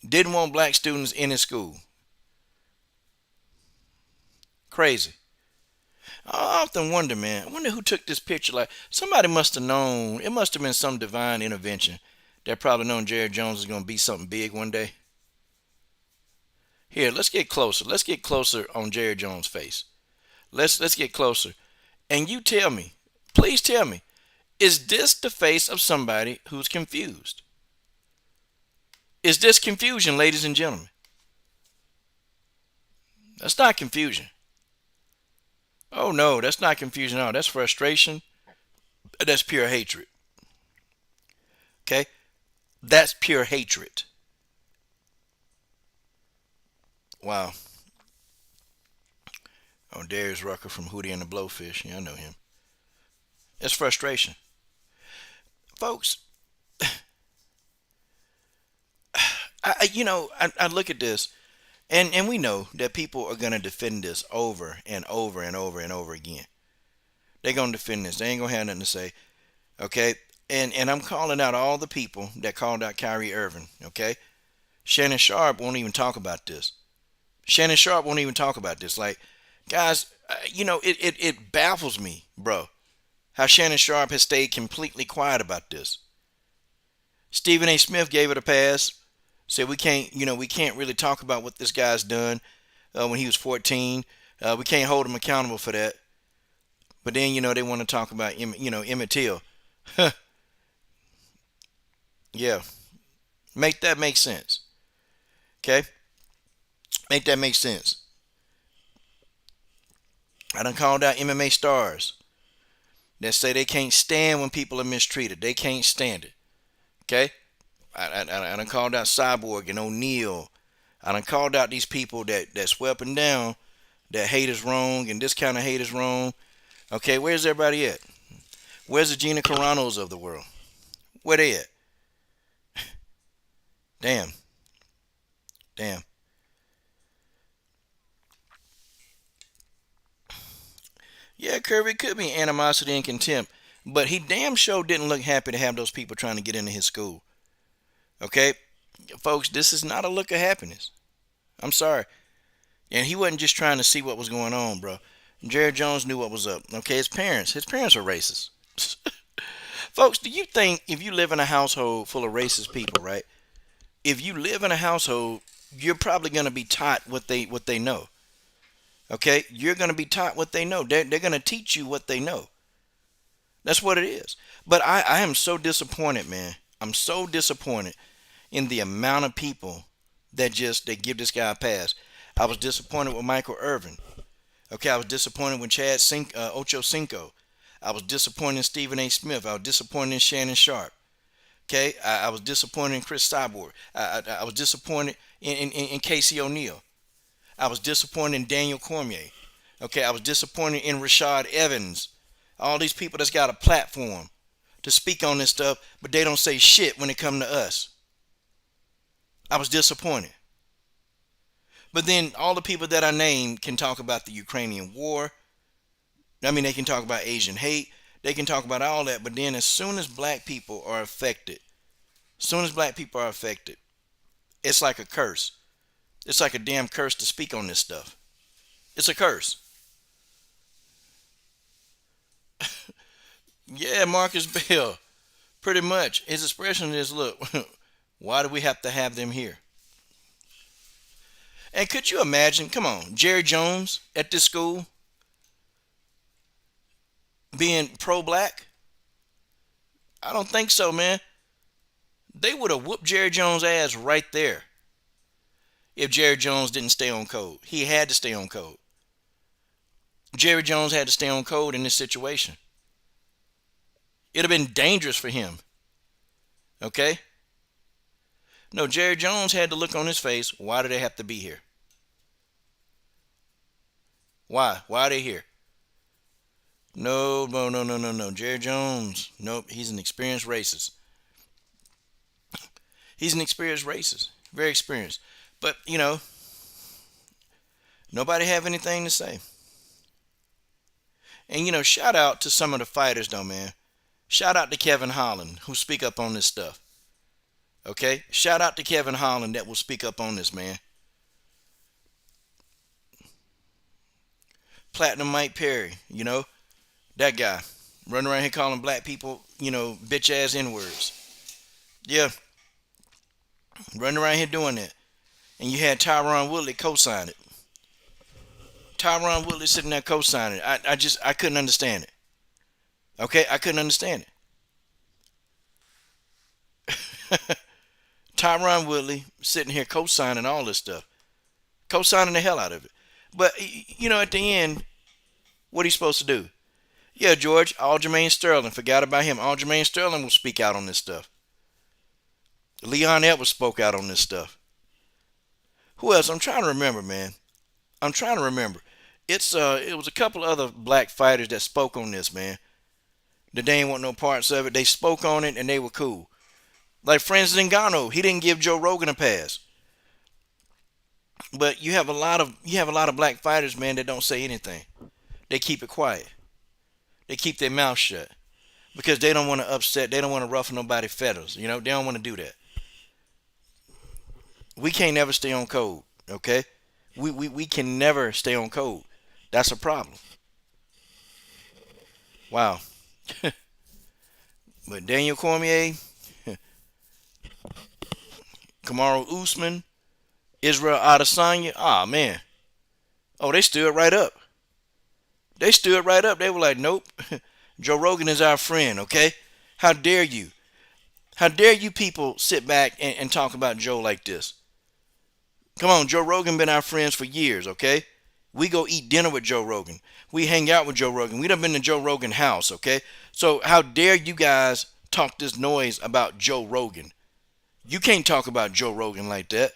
Didn't want black students in his school. Crazy. I often wonder, man. I wonder who took this picture. Like, somebody must have known. It must have been some divine intervention that probably known Jerry Jones is going to be something big one day. Here, let's get closer. Let's get closer on Jerry Jones' face. Let's get closer. And you tell me, please tell me, is this the face of somebody who's confused? Is this confusion, ladies and gentlemen? That's not confusion. Oh no, that's not confusion at all. That's frustration. That's pure hatred. Okay? That's pure hatred. Wow. Oh, Darius Rucker from Hootie and the Blowfish. Yeah, I know him. It's frustration. Folks, I look at this, and we know that people are going to defend this over and over and over and over again. They're going to defend this. They ain't going to have nothing to say. Okay? And I'm calling out all the people that called out Kyrie Irving. Okay? Shannon Sharp won't even talk about this. Shannon Sharp won't even talk about this. Like, guys, it baffles me, bro, how Shannon Sharp has stayed completely quiet about this. Stephen A. Smith gave it a pass. Said we can't really talk about what this guy's done when he was 14. We can't hold him accountable for that. But then they want to talk about Emmett Till. Yeah, make that make sense. Okay, make that make sense. I done called out MMA stars that say they can't stand when people are mistreated. They can't stand it. Okay, I done called out Cyborg and O'Neal. I done called out these people that swept and down that hate is wrong and this kind of hate is wrong. Okay, where's everybody at? Where's the Gina Carano's of the world? Where they at? Damn, damn. Yeah, Kirby could be animosity and contempt, but he damn sure didn't look happy to have those people trying to get into his school. Okay, folks, this is not a look of happiness. I'm sorry. And he wasn't just trying to see what was going on, bro. Jared Jones knew what was up. Okay, his parents are racist. Folks, do you think if you live in a household full of racist people, right? If you live in a household, you're probably going to be taught what they know. Okay, you're going to be taught what they know. They're going to teach you what they know. That's what it is. But I am so disappointed, man. I'm so disappointed in the amount of people that give this guy a pass. I was disappointed with Michael Irvin. Okay, I was disappointed with Ocho Cinco. I was disappointed in Stephen A. Smith. I was disappointed in Shannon Sharp. Okay, I was disappointed in Chris Cyborg. I was disappointed in Casey O'Neill. I was disappointed in Daniel Cormier. Okay, I was disappointed in Rashad Evans. All these people that's got a platform to speak on this stuff, but they don't say shit when it come to us. I was disappointed. But then all the people that I named can talk about the Ukrainian war. I mean, they can talk about Asian hate. They can talk about all that. But then as soon as black people are affected, it's like a curse. It's like a damn curse to speak on this stuff. It's a curse. Yeah, Marcus Bell. Pretty much. His expression is, look, why do we have to have them here? And could you imagine, come on, Jerry Jones at this school being pro-black? I don't think so, man. They would have whooped Jerry Jones' ass right there if Jerry Jones didn't stay on code. He had to stay on code. Jerry Jones had to stay on code in this situation. It'd have been dangerous for him. Okay? No, Jerry Jones had the look on his face. Why do they have to be here? Why? Why are they here? No, no, no, no, no, no. Jerry Jones. Nope, he's an experienced racist. He's an experienced racist. Very experienced. But, nobody have anything to say. And, shout out to some of the fighters, though, man. Shout out to Kevin Holland, who speak up on this stuff. Okay? Shout out to Kevin Holland that will speak up on this, man. Platinum Mike Perry, that guy. Running around here calling black people, bitch ass N-words. Yeah. Running around here doing that. And you had Tyron Woodley co-sign it. Tyron Woodley sitting there co-signing it. I couldn't understand it. Okay? I couldn't understand it. Tyron Woodley sitting here co-signing all this stuff. Co-signing the hell out of it. But, at the end, what are you supposed to do? Yeah, George, Aljamain Sterling. Forgot about him. Aljamain Sterling will speak out on this stuff. Leon Edwards spoke out on this stuff. Who else? I'm trying to remember, man. I'm trying to remember. It was a couple other black fighters that spoke on this, man. That they ain't want no parts of it. They spoke on it and they were cool. Like Francis Ngannou, he didn't give Joe Rogan a pass. But you have a lot of black fighters, man, that don't say anything. They keep it quiet. They keep their mouth shut because they don't want to upset. They don't want to ruffle nobody's feathers. They don't want to do that. We can't never stay on code, okay? We can never stay on code. That's a problem. Wow. But Daniel Cormier, Kamaru Usman, Israel Adesanya, ah man. Oh, they stood right up. They stood right up. They were like, nope. Joe Rogan is our friend, okay? How dare you? How dare you people sit back and talk about Joe like this? Come on, Joe Rogan been our friends for years, okay? We go eat dinner with Joe Rogan. We hang out with Joe Rogan. We done been to Joe Rogan house, okay? So how dare you guys talk this noise about Joe Rogan? You can't talk about Joe Rogan like that.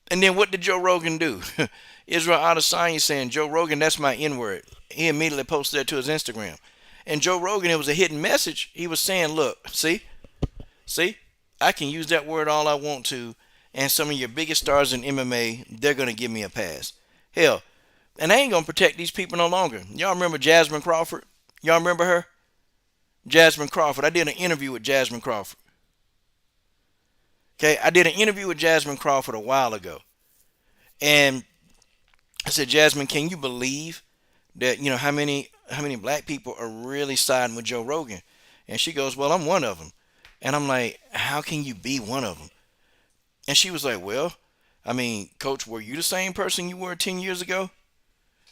And then what did Joe Rogan do? Israel Adesanya saying, Joe Rogan, that's my N-word. He immediately posted that to his Instagram. And Joe Rogan, it was a hidden message. He was saying, look, see, I can use that word all I want to, and some of your biggest stars in MMA, they're going to give me a pass. Hell, and I ain't going to protect these people no longer. Y'all remember Jasmine Crawford? Y'all remember her? Jasmine Crawford. I did an interview with Jasmine Crawford. Okay, I did an interview with Jasmine Crawford a while ago. And I said, Jasmine, can you believe that, how many black people are really siding with Joe Rogan? And she goes, well, I'm one of them. And I'm like, how can you be one of them? And she was like, well, I mean, coach, were you the same person you were 10 years ago?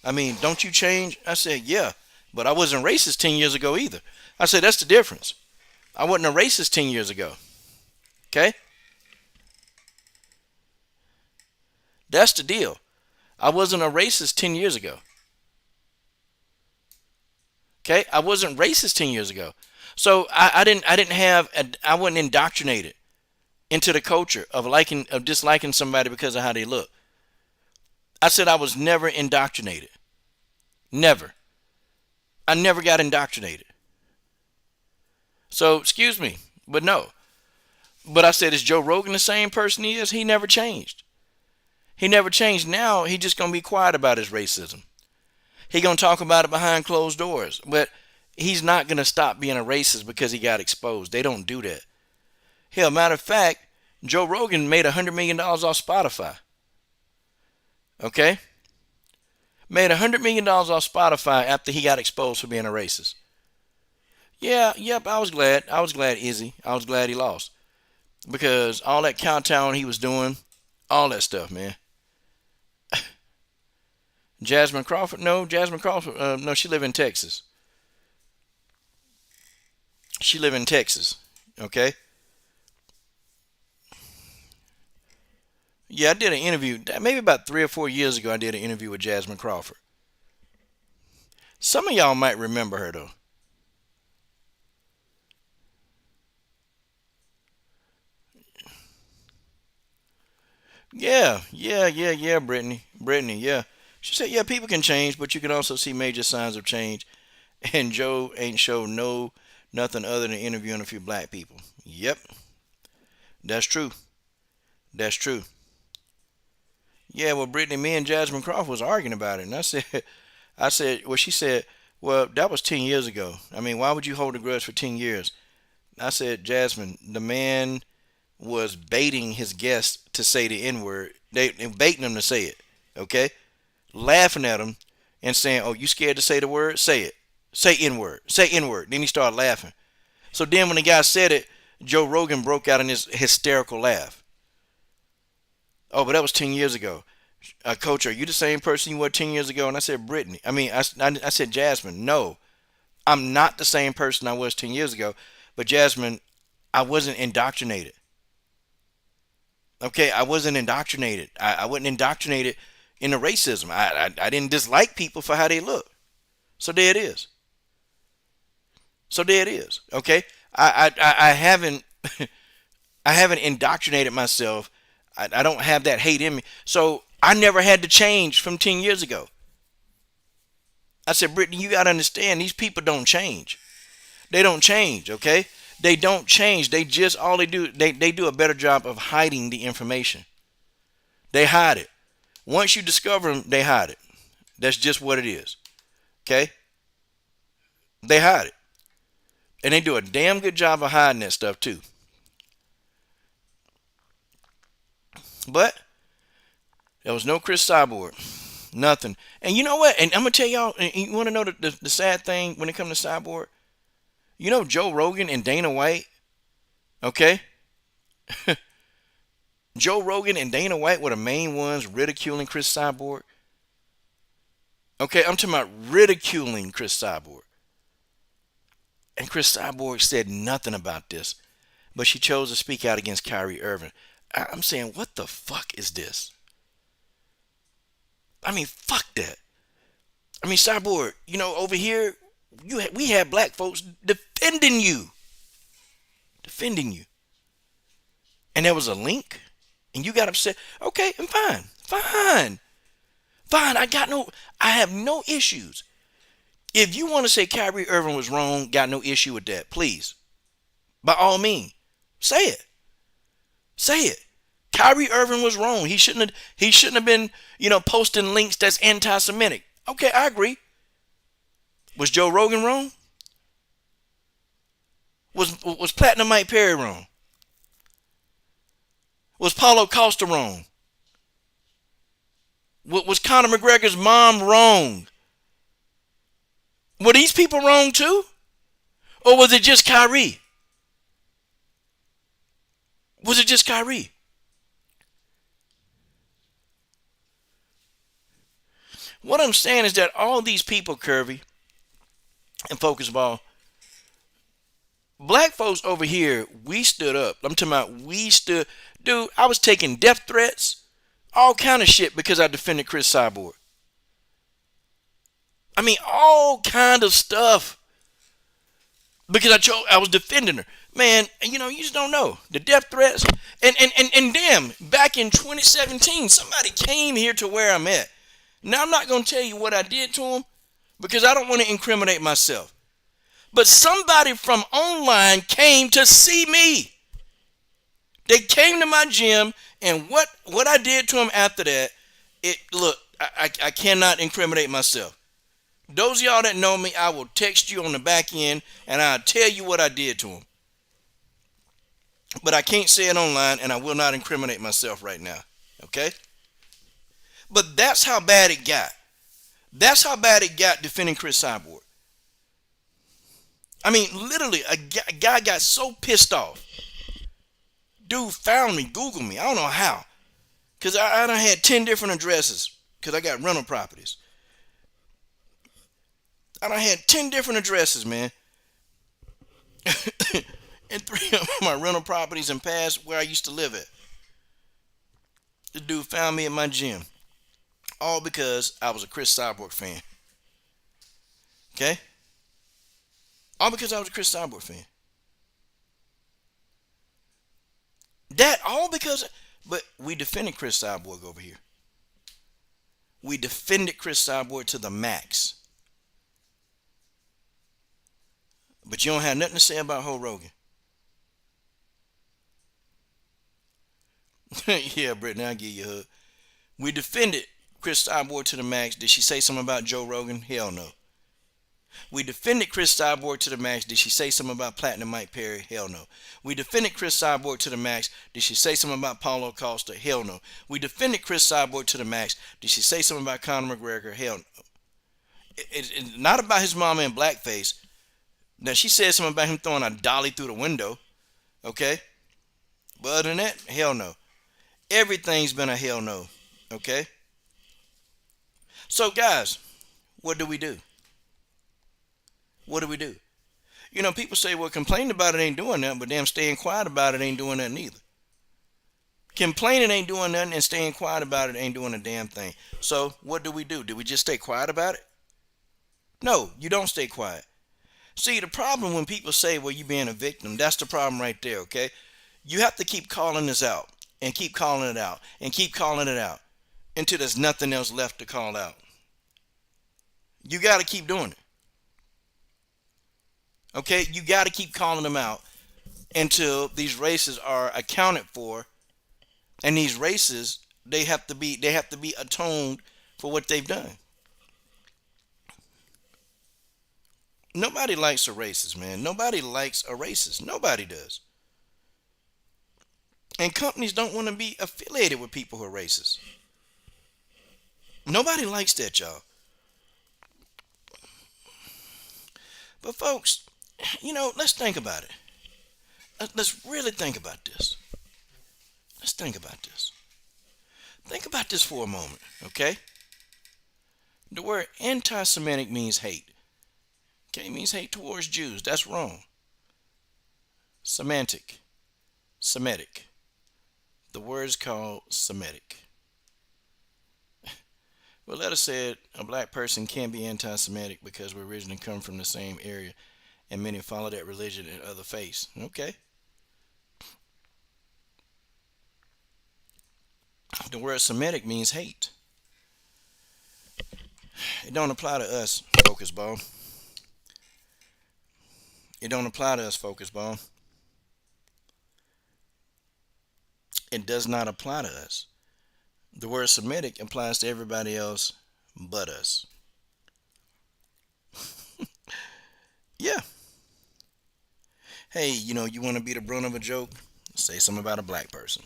I mean, don't you change? I said, yeah, but I wasn't racist 10 years ago either. I said, that's the difference. I wasn't a racist 10 years ago. Okay? That's the deal. I wasn't a racist 10 years ago. Okay? I wasn't racist 10 years ago. So I wasn't indoctrinated into the culture of disliking somebody because of how they look. I said I was never indoctrinated. Never. I never got indoctrinated. So, excuse me, but no. But I said, is Joe Rogan the same person he is? He never changed. He never changed. Now he just gonna be quiet about his racism. He gonna talk about it behind closed doors. But he's not gonna stop being a racist because he got exposed. They don't do that. Hell, matter of fact, Joe Rogan made $100 million off Spotify. Okay? Made $100 million off Spotify after he got exposed for being a racist. Yeah, yep, I was glad. I was glad Izzy. I was glad he lost. Because all that countdown he was doing, all that stuff, man. Jasmine Crawford? No, Jasmine Crawford, no, she live in Texas. She live in Texas. Okay? Yeah, I did an interview. Maybe about 3 or 4 years ago, I did an interview with Jasmine Crawford. Some of y'all might remember her, though. Yeah, Brittany. Brittany, yeah. She said, yeah, people can change, but you can also see major signs of change. And Joe ain't showed nothing other than interviewing a few black people. Yep, that's true. That's true. Yeah, well, Brittany, me and Jasmine Crawford was arguing about it, and well, she said, well, that was 10 years ago. I mean, why would you hold a grudge for 10 years? I said, Jasmine, the man was baiting his guests to say the N word. They baiting them to say it. Okay, laughing at him and saying, "Oh, you scared to say the word? Say it. Say N word. Say N word." Then he started laughing. So then when the guy said it, Joe Rogan broke out in his hysterical laugh. Oh, but that was 10 years ago. Coach, are you the same person you were 10 years ago? And I said, Brittany. I said, Jasmine, no, I'm not the same person I was 10 years ago. But Jasmine, I wasn't indoctrinated. Okay, I wasn't indoctrinated. I wasn't indoctrinated into racism. I didn't dislike people for how they look. So there it is. So there it is. Okay, I haven't I haven't indoctrinated myself. I don't have that hate in me. So I never had to change from 10 years ago. I said, Brittany, you got to understand, these people don't change. They don't change, okay? They don't change. They just, all they do a better job of hiding the information. They hide it. Once you discover them, they hide it. That's just what it is, okay? They hide it. And they do a damn good job of hiding that stuff too. But There was no Chris Cyborg. Nothing. And you know what? And I'm gonna tell y'all. And you want to know the sad thing when it comes to Cyborg? You know Joe Rogan and Dana White. Okay, Joe Rogan and Dana White were the main ones ridiculing Chris Cyborg. Okay, I'm talking about ridiculing Chris Cyborg. And Chris Cyborg said nothing about this, but she chose to speak out against Kyrie Irving. I'm saying, what the fuck is this? I mean, fuck that. I mean, Cyborg, over here, we have black folks defending you, and there was a link, and you got upset. Okay, I'm fine. I have no issues. If you want to say Kyrie Irving was wrong, got no issue with that. Please, by all means, say it. Say it. Kyrie Irving was wrong. He shouldn't have been, posting links that's anti-Semitic. Okay, I agree. Was Joe Rogan wrong? Was Platinum Mike Perry wrong? Was Paulo Costa wrong? Was Conor McGregor's mom wrong? Were these people wrong too? Or was it just Kyrie? Was it just Kyrie? What I'm saying is that all these people, Curvy and Focus Ball, black folks over here, we stood up. I'm talking about we stood. Dude, I was taking death threats, all kind of shit because I defended Chris Cyborg. I mean, all kind of stuff because I was defending her. Man, you just don't know the death threats. And damn, back in 2017, somebody came here to where I'm at. Now I'm not gonna tell you what I did to him because I don't want to incriminate myself. But somebody from online came to see me. They came to my gym, and what I did to him after that, I cannot incriminate myself. Those of y'all that know me, I will text you on the back end, and I'll tell you what I did to him. But I can't say it online, and I will not incriminate myself right now. Okay? But that's how bad it got. That's how bad it got defending Chris Cyborg. I mean, literally, a guy got so pissed off. Dude found me, Googled me. I don't know how. Because I done had 10 different addresses. Because I got rental properties. I done had 10 different addresses, man. And 3 of my rental properties and past where I used to live at. The dude found me at my gym. All because I was a Chris Cyborg fan. Okay? All because I was a Chris Cyborg fan. But we defended Chris Cyborg over here. We defended Chris Cyborg to the max. But you don't have nothing to say about Ho Rogan. Yeah, Brittany, I'll give you a hug. We defended Chris Cyborg to the max. Did she say something about Joe Rogan? Hell no. We defended Chris Cyborg to the max. Did she say something about Platinum Mike Perry? Hell no. We defended Chris Cyborg to the max. Did she say something about Paulo Costa? Hell no. We defended Chris Cyborg to the max. Did she say something about Conor McGregor? Hell no. It's not about his mama in blackface. Now, she said something about him throwing a dolly through the window. Okay? But other than that, hell no. Everything's been a hell no. Okay? So, guys, what do we do? What do we do? People say, well, complaining about it ain't doing nothing, but damn, staying quiet about it ain't doing nothing either. Complaining ain't doing nothing, and staying quiet about it ain't doing a damn thing. So, what do? Do we just stay quiet about it? No, you don't stay quiet. See, the problem when people say, well, you being a victim, that's the problem right there, okay? You have to keep calling this out, and keep calling it out, and keep calling it out, until there's nothing else left to call out. You got to keep doing it. Okay, you got to keep calling them out until these races are accounted for, and these races they have to be atoned for what they've done. Nobody likes a racist, man. Nobody likes a racist. Nobody does. And companies don't want to be affiliated with people who are racist. Nobody likes that, y'all. But folks, let's think about it. Let's really think about this. Let's think about this. Think about this for a moment, okay? The word anti-Semitic means hate. Okay, it means hate towards Jews. That's wrong. Semantic, Semitic. The word is called Semitic. Well, let us say a black person can't be anti-Semitic because we originally come from the same area and many follow that religion and other faiths. Okay. The word Semitic means hate. It don't apply to us, Focus Ball. It don't apply to us, Focus Ball. It does not apply to us. The word Semitic applies to everybody else but us. Yeah. Hey, you want to be the brunt of a joke? Say something about a black person.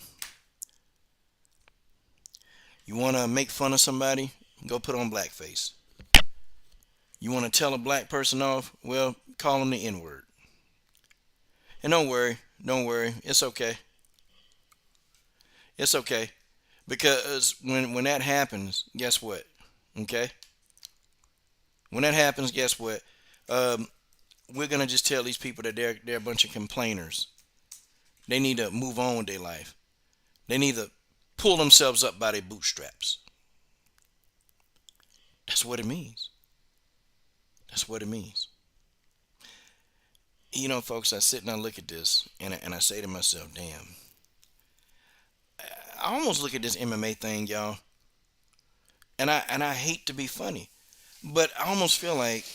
You want to make fun of somebody? Go put on blackface. You want to tell a black person off? Well, call them the N word. And don't worry, it's okay. It's okay. Because when that happens, guess what? Okay? When that happens, guess what? Um, we're gonna just tell these people that they're a bunch of complainers. They need to move on with their life. They need to pull themselves up by their bootstraps. That's what it means. That's what it means. Folks, I sit and I look at this and I say to myself, damn. I almost look at this MMA thing, y'all, and I hate to be funny, but I almost feel like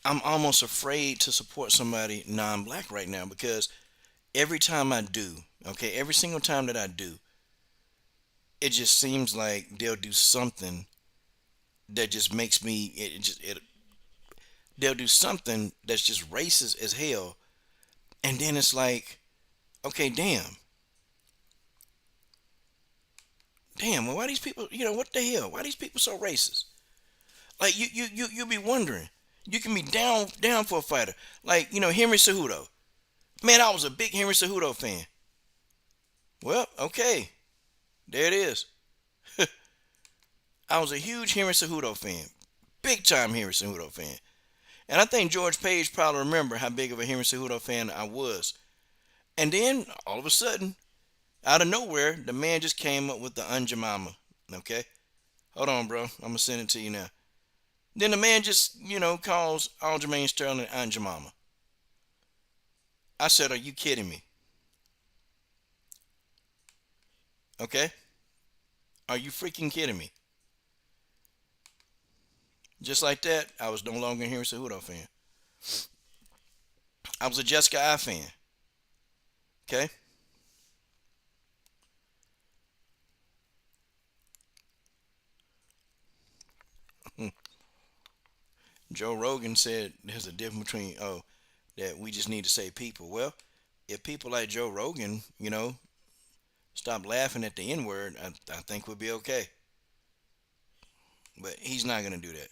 I'm almost afraid to support somebody non-black right now because every time I do, okay, every single time that I do, it just seems like they'll do something that just makes me they'll do something that's just racist as hell, and then it's like, okay, damn, well, why these people, what the hell, why these people so racist? Like you be wondering. You can be down for a fighter. Like, Henry Cejudo. Man, I was a big Henry Cejudo fan. Well, okay. There it is. I was a huge Henry Cejudo fan. Big time Henry Cejudo fan. And I think George Page probably remember how big of a Henry Cejudo fan I was. And then all of a sudden, out of nowhere, the man just came up with the Unjamama. Okay? Hold on, bro. I'm gonna send it to you now. Then the man just, calls Aljamain Sterling Aunt Jemima. I said, are you kidding me? Okay? Are you freaking kidding me? Just like that, I was no longer a Henry Cejudo fan. I was a Jessica I fan. Okay? Joe Rogan said there's a difference between, that we just need to say people. Well, if people like Joe Rogan, stop laughing at the N word, I think we'll be okay. But he's not gonna do that.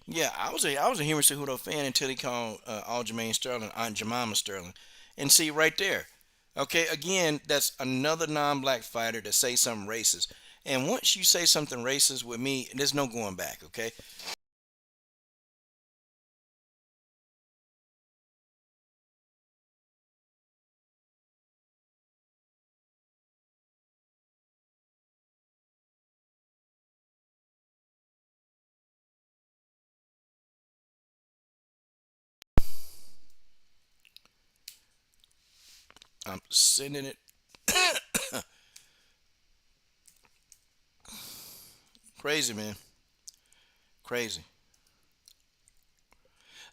Yeah, I was a Henry Cejudo fan until he called Aljamain Sterling Aunt Jemima Sterling, and see right there. Okay, again, that's another non-black fighter that say something racist. And once you say something racist with me, there's no going back. Okay, I'm sending it. Crazy, man, crazy.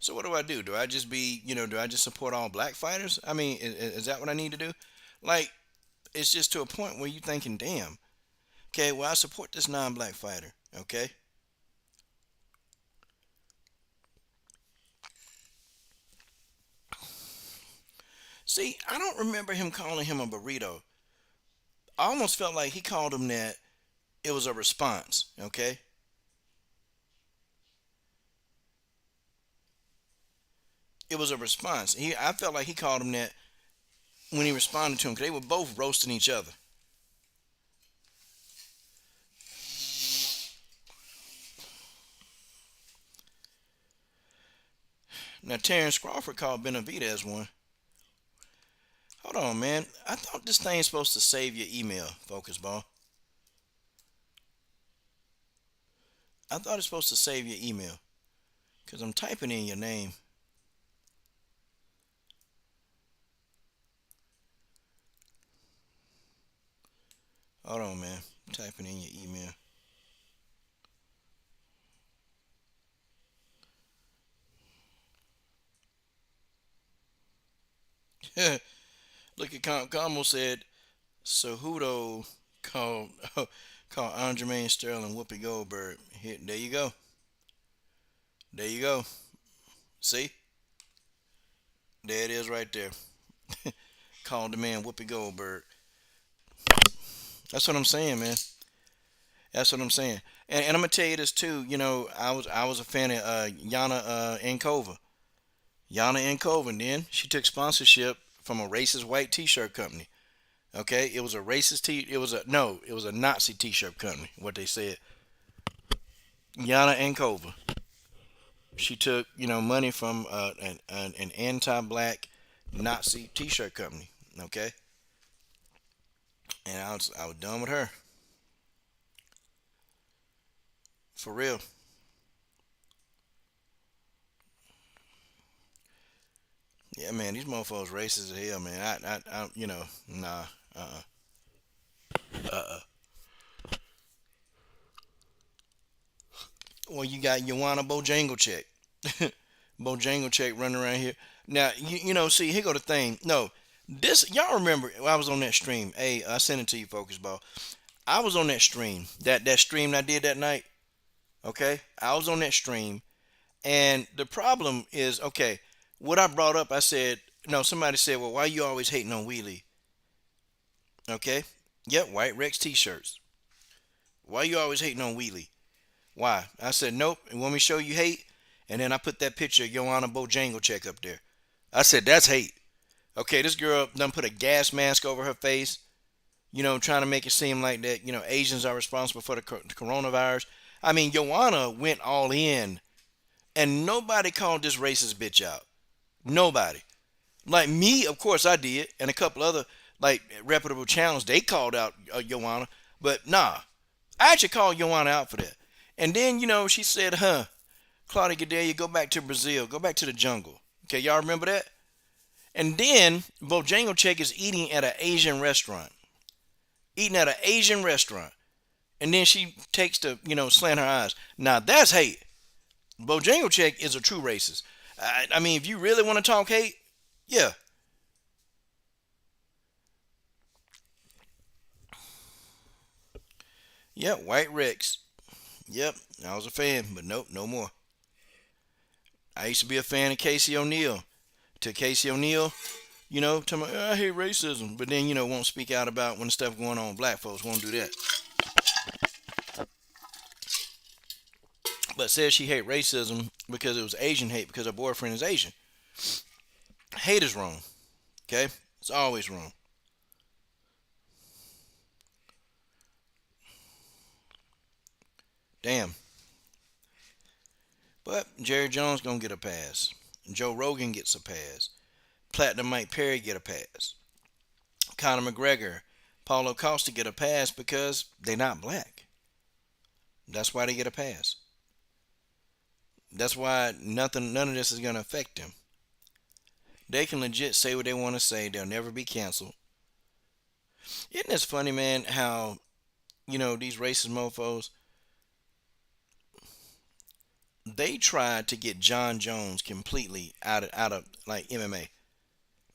So what do I do? Do I just do I just support all black fighters? I mean, is that what I need to do? Like, it's just to a point where you thinking, damn, okay, well, I support this non-black fighter. Okay, see, I don't remember him calling him a burrito. I almost felt like he called him that It was a response. Okay, it was a response. I felt like he called him that when he responded to him, because they were both roasting each other. Now Terrence Crawford called Benavidez one. Hold on, man. I thought this thing's supposed to save your email, Focus Ball. I thought it's supposed to save your email because I'm typing in your name. Hold on, man. I'm typing in your email. Look at Como said Cejudo called called Andremain Sterling Whoopi Goldberg. Here, there you go. There you go. See, there it is right there. Called the man Whoopi Goldberg. That's what I'm saying, man. That's what I'm saying. And I'm gonna tell you this too. You know, I was a fan of Yana Ankova. Yana Ankova. And then she took sponsorship from a racist white T-shirt company. Okay, it was a racist T. It was a no. It was a Nazi T-shirt company. What they said. Yana Ankova. She took money from an anti-black Nazi T-shirt company. Okay, and I was done with her for real. Yeah, man, these motherfuckers racist as hell, man. Nah, uh. Well, you got Joanna Bojangle Bojangle check running around here. Now, see, here go the thing. No, this, y'all remember, I was on that stream. Hey, I sent it to you, Focus Ball. I was on that stream. That stream that I did that night. Okay? I was on that stream. And the problem is, okay, what I brought up, I said, no, somebody said, well, why you always hating on Wheelie? Okay? Yep, White Rex t shirts. Why you always hating on Wheelie? Why? I said, nope. And want me to show you hate? And then I put that picture of Joanna Bojangle check up there. I said, that's hate. Okay, this girl done put a gas mask over her face, trying to make it seem like that, Asians are responsible for the coronavirus. I mean, Joanna went all in, and nobody called this racist bitch out. Nobody. Like me, of course I did, and a couple other, like, reputable channels, they called out Joanna. But nah, I actually called Joanna out for that. And then, she said, Claudia Gadelia, go back to Brazil. Go back to the jungle. Okay, y'all remember that? And then Bojangles is eating at an Asian restaurant. Eating at an Asian restaurant. And then she takes to, slant her eyes. Now that's hate. Bojangles is a true racist. I mean, if you really want to talk hate, yeah. Yep, White Rex. Yep, I was a fan, but nope, no more. I used to be a fan of Casey O'Neill. To Casey O'Neill, tell me, I hate racism, but then, won't speak out about when stuff going on with black folks, won't do that. But says she hate racism because it was Asian hate because her boyfriend is Asian. Hate is wrong, okay? It's always wrong. Damn. But Jerry Jones gonna get a pass. Joe Rogan gets a pass. Platinum Mike Perry get a pass. Conor McGregor, Paulo Costa get a pass because they not black. That's why they get a pass. That's why none of this is gonna affect them. They can legit say what they want to say. They'll never be canceled. Isn't this funny, man? How these racist mofo's, they tried to get John Jones completely out of like MMA.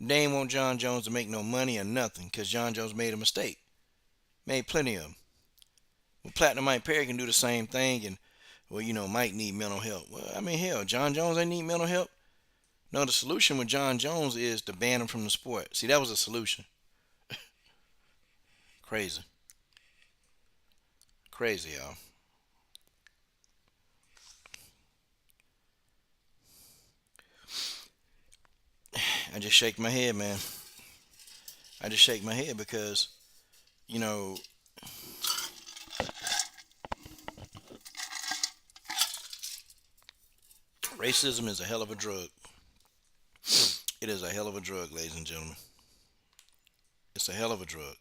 They ain't want John Jones to make no money or nothing because John Jones made a mistake. Made plenty of them. Well, Platinum Mike Perry can do the same thing, and well, might need mental help. Well, I mean, hell, John Jones ain't need mental help. No, the solution with John Jones is to ban him from the sport. See, that was a solution. Crazy. crazy, y'all. I just shake my head, man. I just shake my head because, you know, racism is a hell of a drug. It is a hell of a drug, ladies and gentlemen. It's a hell of a drug.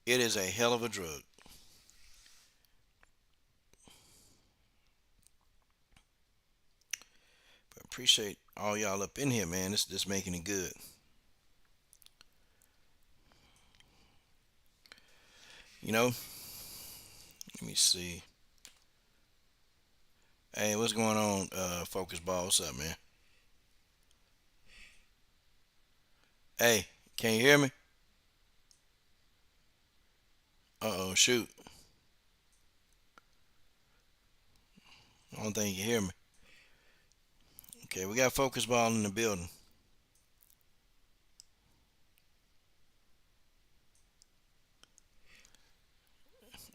It is a hell of a drug. But appreciate all y'all up in here, man. This making it good. You know, let me see. Hey, what's going on, Focus Ball? What's up, man? Hey, can you hear me? Uh oh, shoot. I don't think you can hear me. Okay, we got Focus Ball in the building.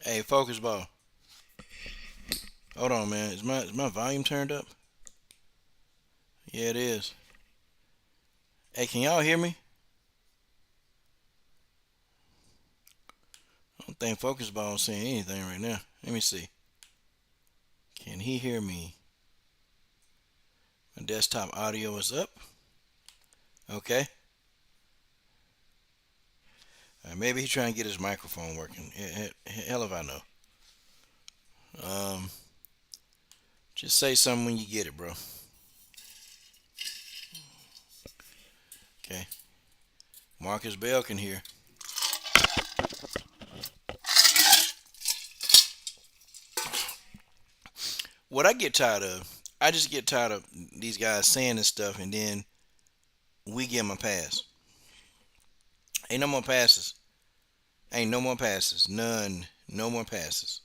Hey, Focus Ball. Hold on, man. Is my volume turned up? Yeah, it is. Hey, can y'all hear me? I don't think Focus Ball is saying anything right now. Let me see. Can he hear me? My desktop audio is up. Okay. Maybe he's trying to get his microphone working. Hell if I know. Um, just say something when you get it, bro. Okay. Marcus Bell can hear. What I get tired of, I just get tired of these guys saying this stuff and then we give them a pass. Ain't no more passes. Ain't no more passes. None. No more passes.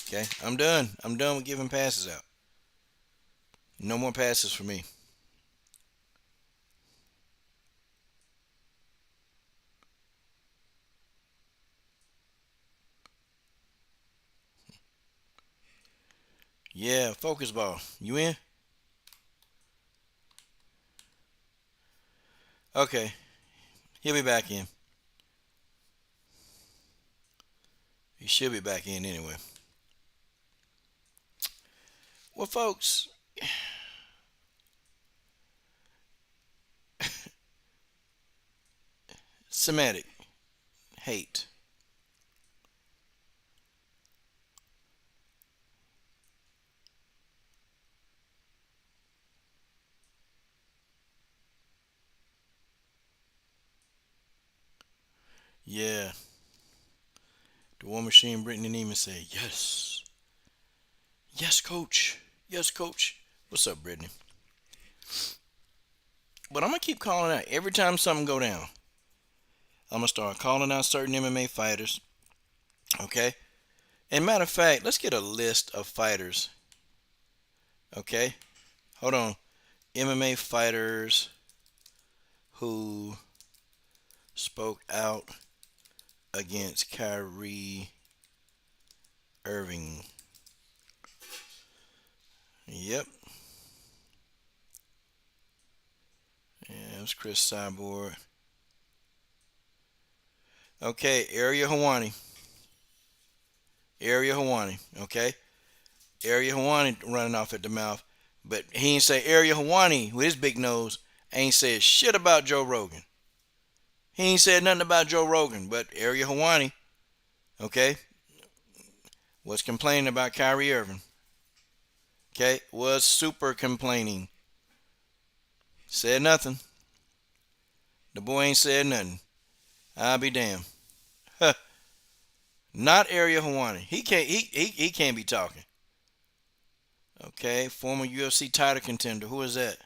Okay? I'm done. I'm done with giving passes out. No more passes for me. Yeah, Focus Ball. You in? Okay. He'll be back in. He should be back in anyway. Well, folks, Semitic hate. Yeah. The War Machine Brittany Neiman said, yes. Yes, coach. Yes, coach. What's up, Brittany? But I'm going to keep calling out every time something go down. I'm going to start calling out certain MMA fighters. Okay? And matter of fact, let's get a list of fighters. Okay? Hold on. MMA fighters who spoke out against Kyrie Irving. Yep. Yeah, it was Chris Cyborg. Okay, Ariel Hawani. Ariel Hawani. Okay? Ariel Hawani running off at the mouth. But he ain't say Ariel Hawani with his big nose ain't said shit about Joe Rogan. He ain't said nothing about Joe Rogan, but Ariel Hawani, okay, was complaining about Kyrie Irving. Okay, was super complaining. Said nothing. The boy ain't said nothing. I'll be damned. Huh. Not Ariel Hawani. He can't be talking. Okay, former UFC title contender. Who is that?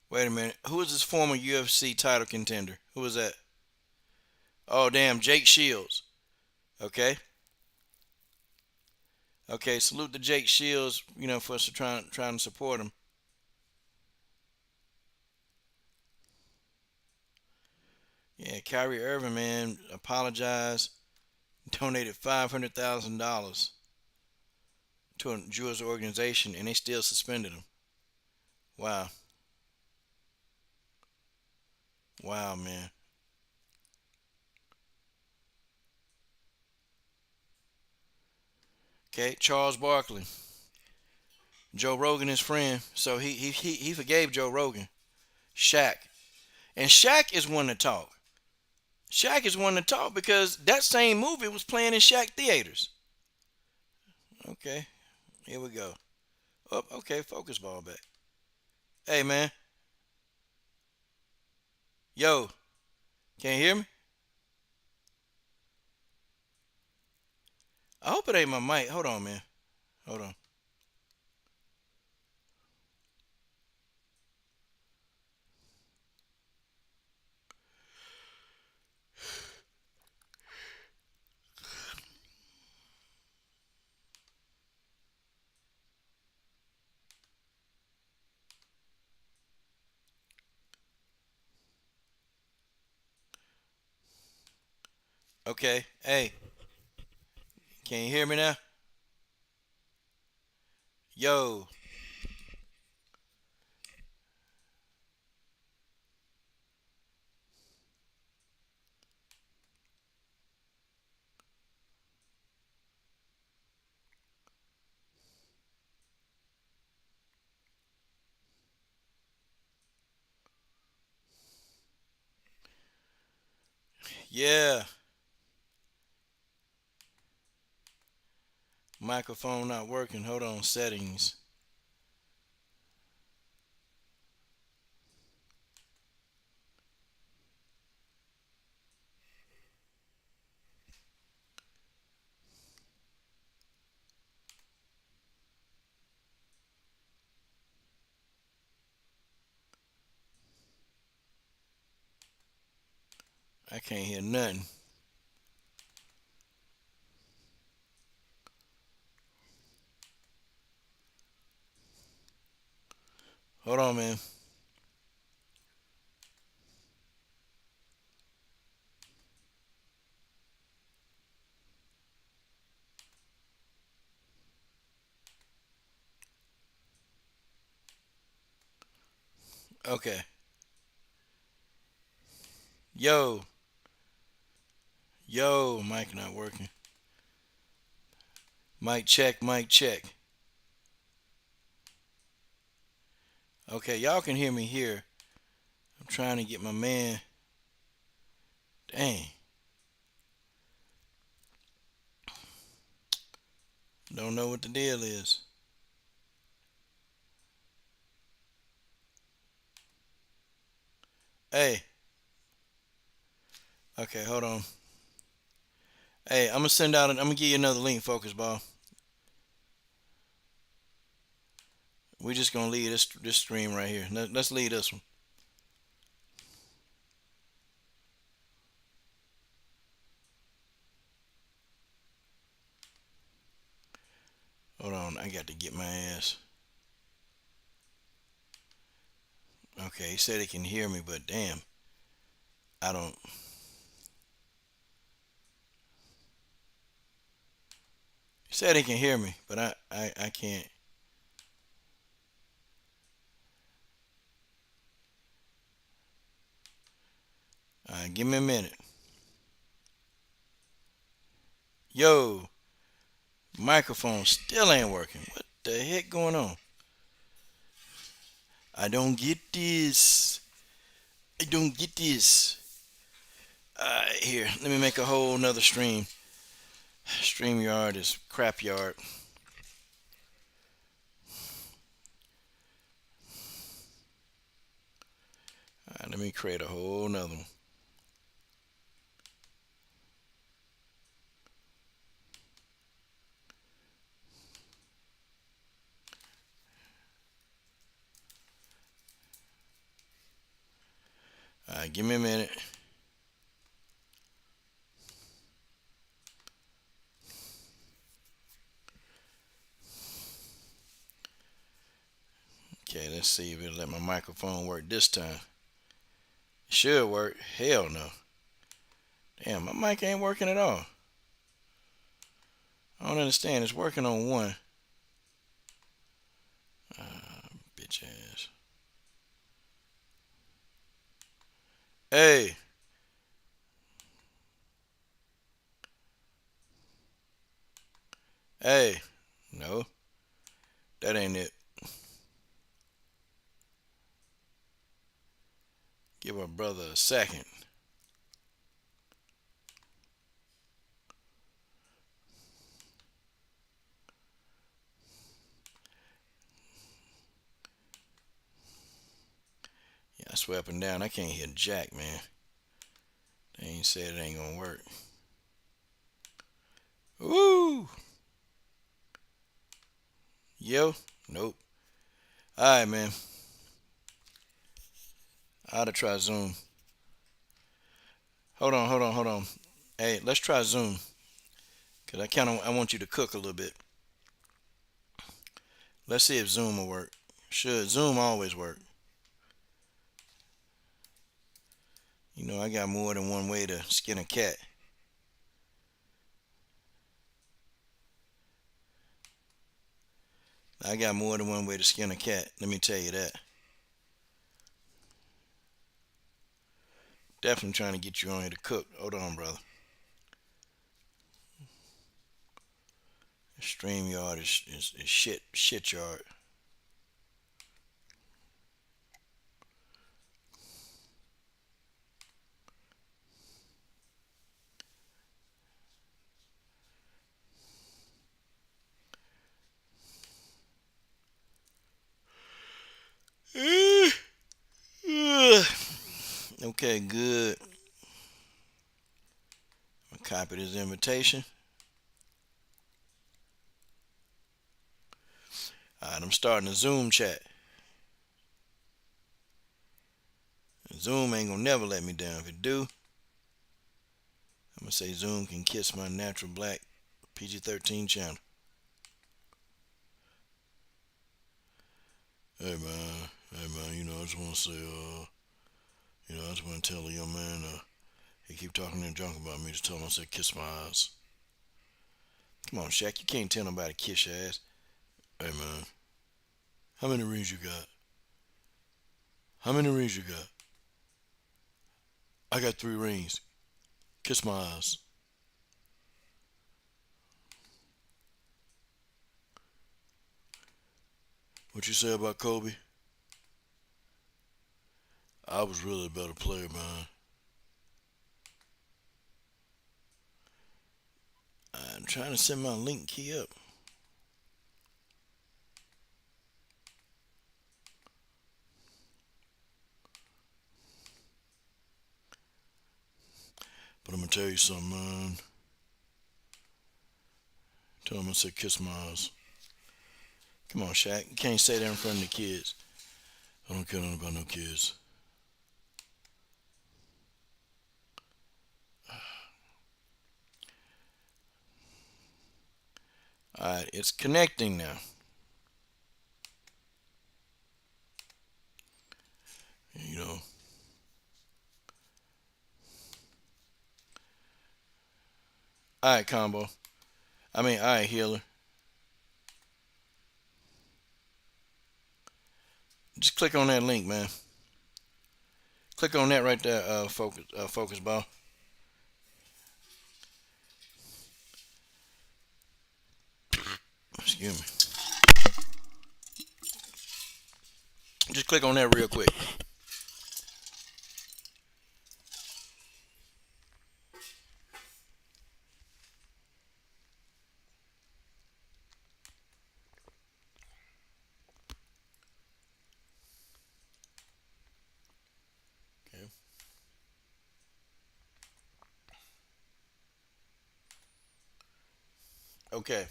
Wait a minute. Who is this former UFC title contender? Who is that? Oh damn, Jake Shields. Okay. Okay, salute to Jake Shields, for us trying to support him. Yeah, Kyrie Irving, man, apologized, donated $500,000 to a Jewish organization, and they still suspended him. Wow, wow, man. Okay, Charles Barkley, Joe Rogan, his friend, so he forgave Joe Rogan. Shaq, and Shaq is one to talk. Shaq is one to talk because that same movie was playing in Shaq theaters. Okay, here we go. Oh, okay, focus ball back. Hey, man. Yo, can you hear me? I hope it ain't my mic. Hold on, man. Hold on. Okay. Hey, can you hear me now? Yo. Yeah. Microphone not working. Hold on. Settings. I can't hear nothing. Hold on, man. Okay. Yo. Yo. Mic not working. Mic check. Mic check. Okay, y'all can hear me here. I'm trying to get my man. Dang. Don't know what the deal is. Hey. Okay, hold on. Hey, I'm gonna send out. I'm gonna give you another link, Focus Ball. We just gonna leave this stream right here. Let's leave this one. Hold on, I got to get my ass. Okay, he said he can hear me, but damn, I don't. He said he can hear me, but I can't. Give me a minute. Yo, microphone still ain't working. What the heck going on? I don't get this. I don't get this. Here, let me make a whole nother stream. StreamYard is crap yard. Let me create a whole nother one. Give me a minute. Okay, let's see if it'll let my microphone work this time. It should work. Hell no. Damn, my mic ain't working at all. I don't understand. It's working on one. Bitch ass. Hey, hey. No, that ain't it. Give a brother a second. Yeah, I swear up and down. I can't hear Jack, man. They ain't said it ain't gonna work. Woo! Yo, nope. All right, man. I ought to try Zoom. Hold on. Hey, let's try Zoom. Cause I want you to cook a little bit. Let's see if Zoom will work. Should Zoom always work? You know, I got more than one way to skin a cat. I got more than one way to skin a cat. Let me tell you that. Definitely trying to get you on here to cook. Hold on, brother. StreamYard is shit yard. Okay, good. I'll copy this invitation. Alright, I'm starting a Zoom chat. Zoom ain't gonna never let me down. If it do, I'm gonna say Zoom can kiss my natural black PG-13 channel. Hey man, I just wanna say, I just wanna tell the young man, he keep talking in junk about me. Just tell him I said kiss my eyes. Come on, Shaq, you can't tell nobody to kiss your ass. Hey man, how many rings you got? How many rings you got? I got 3 rings. Kiss my eyes. What you say about Kobe? I was really a better player, man. I'm trying to send my link key up. But I'm gonna tell you something, man. Tell him I said kiss my eyes. Come on, Shaq. You can't say that in front of the kids. I don't care nothing about no kids. Alright, it's connecting now. You know. Alright, combo. Alright, healer. Just click on that link, man. Click on that right there, focus ball. Excuse me. Just click on that real quick. Okay. Okay.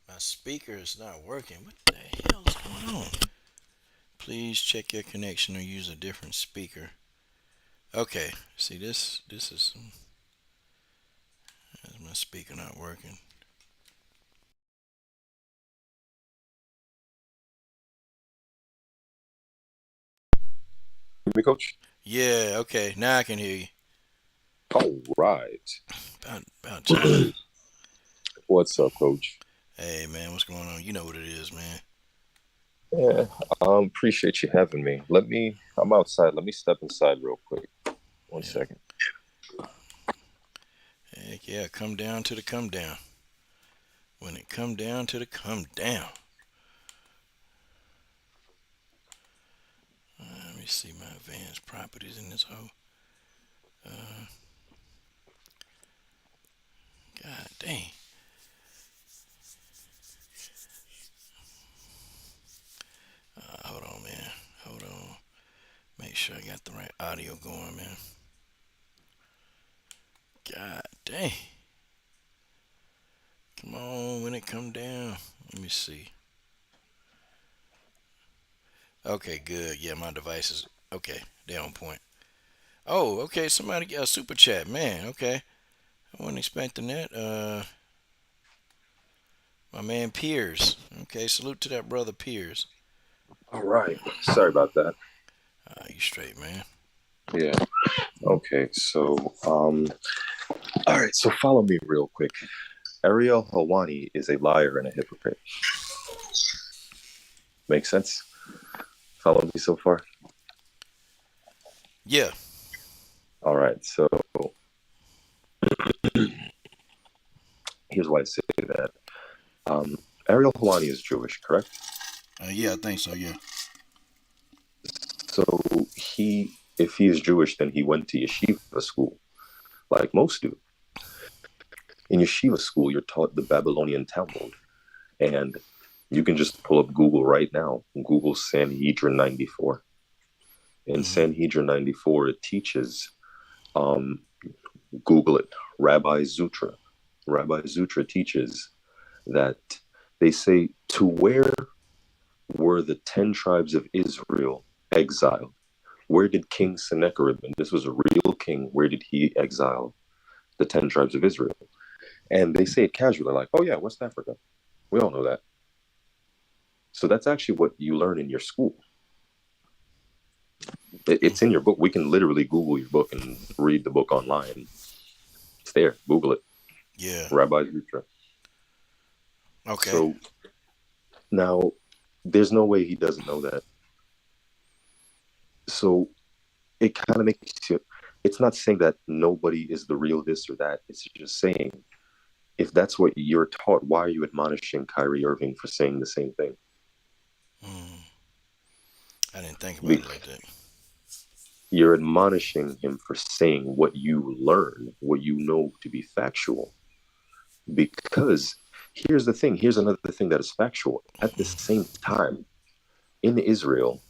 My speaker is not working. What the hell is going on? Please check your connection or use a different speaker. Okay. See this is my speaker not working. hear me, Coach? Yeah, okay. Now I can hear you. All right. About time. What's up, Coach? Hey man, what's going on? You know what it is, man. Yeah, appreciate you having me. I'm outside. Let me step inside real quick. One Yeah. second. Heck yeah, come down to the come down. When it come down to the come down. Let me see my advanced properties in this hole. Uh, God dang. Hold on, man. Hold on. Make sure I got the right audio going, man. God dang. Come on, when it come down. Let me see. Okay, good. Yeah, my devices. Okay, they on point. Oh, okay. Somebody get a super chat, man. Okay, I wasn't expecting that. My man Piers. Okay, salute to that brother Piers. All right. Sorry about that. You straight, man. Yeah. Okay. All right. So follow me real quick. Ariel Hawani is a liar and a hypocrite. Make sense? Follow me so far? Yeah. All right. So here's why I say that. Um, Ariel Hawani is Jewish, correct? Yeah, I think so. Yeah. So if he is Jewish, then he went to yeshiva school, like most do. In yeshiva school, you're taught the Babylonian Talmud, and you can just pull up Google right now. Google Sanhedrin 94. In Mhm. Sanhedrin 94, it teaches, um, Google it, Rabbi Zutra. Rabbi Zutra teaches that they say, to where were the 10 tribes of Israel exiled? Where did King Sennacherib, and this was a real king, where did he exile the 10 tribes of Israel? And they say it casually, like, oh, yeah, West Africa. We all know that. So that's actually what you learn in your school. It's in your book. We can literally Google your book and read the book online. It's there. Google it. Yeah. Rabbi Zutra. Okay. So now there's no way he doesn't know that. So it kind of makes you, it's not saying that nobody is the real this or that. It's just saying, if that's what you're taught, why are you admonishing Kyrie Irving for saying the same thing? Mm, I didn't think about it Because like that. you're admonishing him for saying what you learn, what you know to be factual. Because here's the thing, here's another thing that is factual. At the same time, in Israel,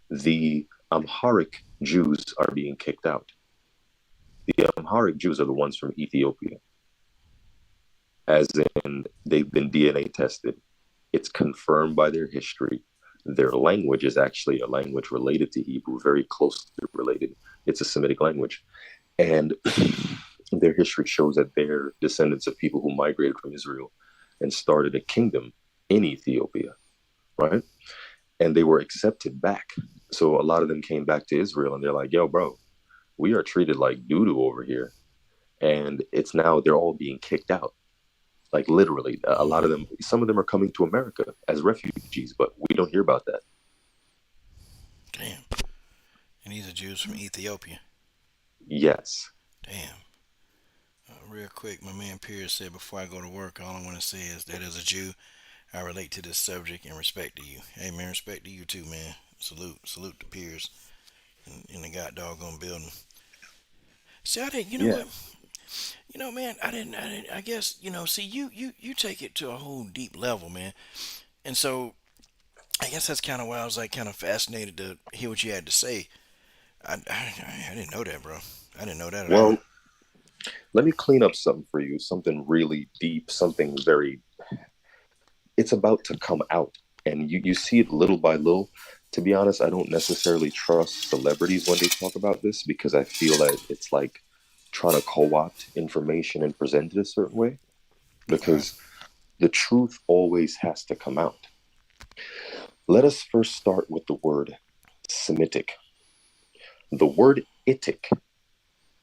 the Amharic Jews are being kicked out. The Amharic Jews are the ones from Ethiopia, as in they've been DNA tested. It's confirmed by their history. Their language is actually a language related to Hebrew, very closely related. It's a Semitic language. And their history shows that they're descendants of people who migrated from Israel and started a kingdom in Ethiopia, right? And they were accepted back. So a lot of them came back to Israel and they're like, yo, bro, we are treated like doo doo over here. And it's now they're all being kicked out. Like literally, a lot of Mm, them, some of them are coming to America as refugees, but we don't hear about that. damn. And these are Jews from Ethiopia. Yes. Damn. Real quick, my man Pierce said, before I go to work, all I want to say is that as a Jew, I relate to this subject and respect to you. Hey, man, respect to you too, man. Salute. Salute to Pierce in the god doggone building. See, I didn't, you know Yeah. what? You know, man, I guess, see, you take it to a whole deep level, man. And so I guess that's kind of why I was like kind of fascinated to hear what you had to say. I didn't know that, bro. I didn't know that at all. Well, let me clean up something for you, something really deep, something very, it's about to come out. And you see it little by little. To be honest, I don't necessarily trust celebrities when they talk about this because I feel that it's like trying to co opt information and present it a certain way Okay. because the truth always has to come out. Let us first start with the word Semitic. The word itic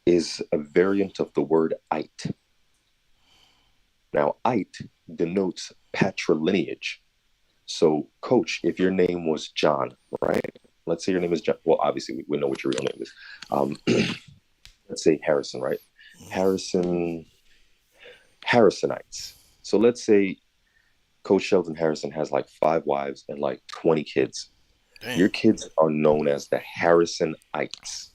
is a variant of the word ite. Now, ite denotes patrilineage. So, coach, if your name was John, right? Let's say your name is John. Well, obviously, we know what your real name is. Let's say Harrison, right? Harrison, Harrisonites. So let's say Coach Sheldon Harrison has like 5 wives and like 20 kids. Damn. Your kids are known as the Harrisonites,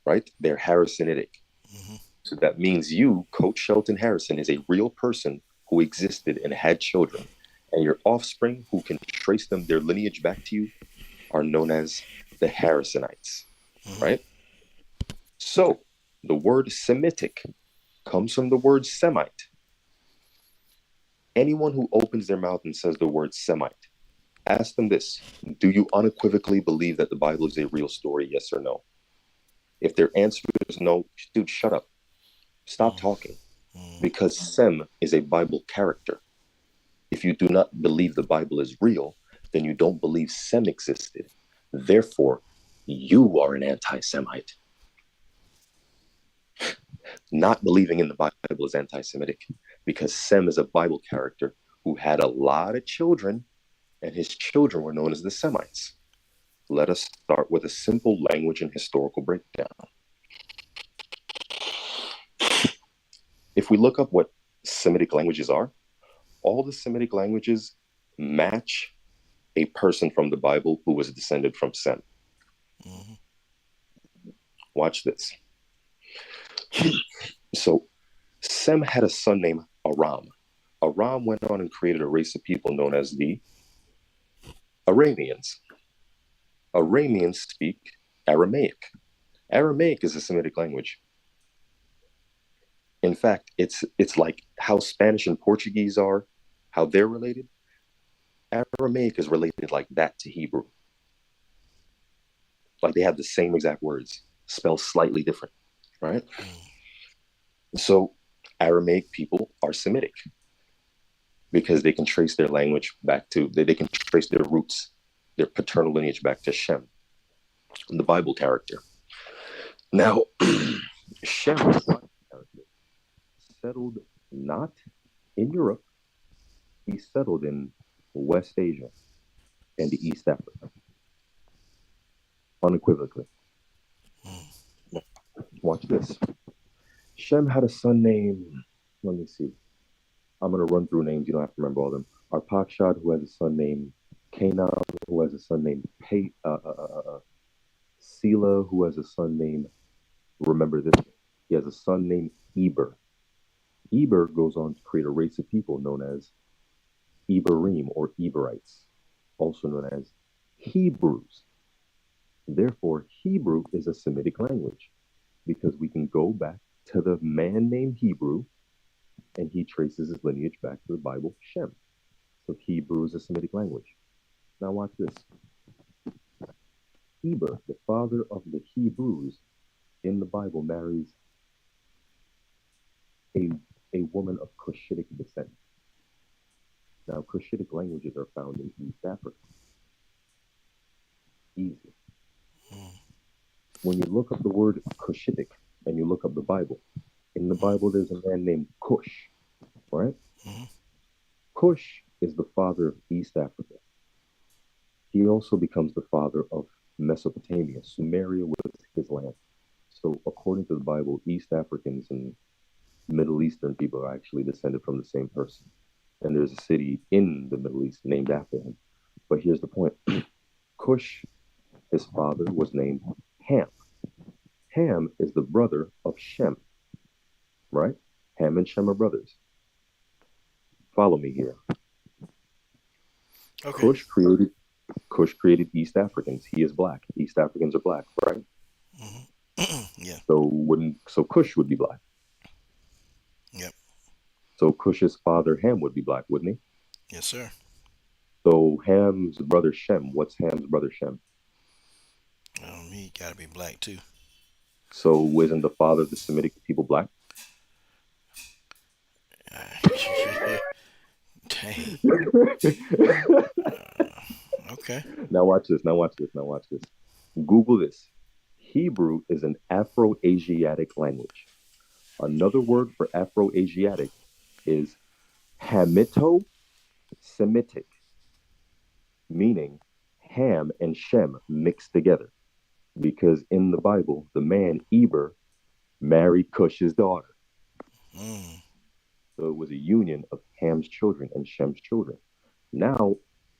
right? They're Harrisonitic. Hmm. So that means you, Coach Shelton Harrison, is a real person who existed and had children. And your offspring, who can trace them, their lineage back to you, are known as the Harrisonites, Hmm. right? So the word Semitic comes from the word Semite. Anyone who opens their mouth and says the word Semite, ask them this: do you unequivocally believe that the Bible is a real story, yes or no? If their answer is no, dude, shut up. Stop talking. Hmm. Because Sem is a Bible character. If you do not believe the Bible is real, then you don't believe Sem existed. Therefore, you are an anti Semite. Not believing in the Bible is anti Semitic because Sem is a Bible character who had a lot of children, and his children were known as the Semites. Let us start with a simple language and historical breakdown. If we look up what Semitic languages are, all the Semitic languages match a person from the Bible who was descended from Sem. Hmm. Watch this. So, Sem had a son named Aram. Aram went on and created a race of people known as the Arameans. Arameans speak Aramaic. Aramaic is a Semitic language. In fact, it's like how Spanish and Portuguese are, how they're related. Aramaic is related like that to Hebrew. Like they have the same exact words, spelled slightly different, right? So Aramaic people are Semitic because they can trace their language back to, they can trace their roots, their paternal lineage back to Shem, the Bible character. Now, Shem, the Bible character, settled not in Europe, he settled in West Asia and the East Africa, unequivocally. Watch this. Shem had a son named, let me see. I'm going to run through names. You don't have to remember all of them. Arpakshad, who has a son named Canaan, who has a son named Sela, who has a son named, remember this, he has a son named Eber. Eber goes on to create a race of people known as Iberim or Eberites, also known as Hebrews. Therefore, Hebrew is a Semitic language because we can go back to the man named Hebrew and he traces his lineage back to the Bible, Shem. So Hebrew is a Semitic language. Now watch this. Eber, the father of the Hebrews in the Bible, marries a, a woman of Cushitic descent. Now, Cushitic languages are found in East Africa. Easy. When you look up the word Cushitic and you look up the Bible, in the Bible there's a man named Cush, right? Hmm. Cush is the father of East Africa. He also becomes the father of Mesopotamia. Sumeria was his land. So, according to the Bible, East Africans and Middle Eastern people are actually descended from the same person. And there's a city in the Middle East named after him. But here's the point. Cush, his father, was named Ham. Ham is the brother of Shem, right? Ham and Shem are brothers. Follow me here. Okay. Cush created Cush created East Africans. He is black. East Africans are black, right? Hmm. Yeah. So Cush would be black. Yep. So Cush's father Ham would be black, wouldn't he? Yes, sir. So Ham's brother Shem. What's Ham's brother Shem? He got to be black too. So isn't the father of the Semitic people black? Dang. Okay. Now watch this. Now watch this. Now watch this. Google this. Hebrew is an Afro-Asiatic language. Another word for Afro-Asiatic is Hamito-Semitic, meaning Ham and Shem mixed together. Because in the Bible, the man Eber married Cush's daughter. Mm. So it was a union of Ham's children and Shem's children. Now,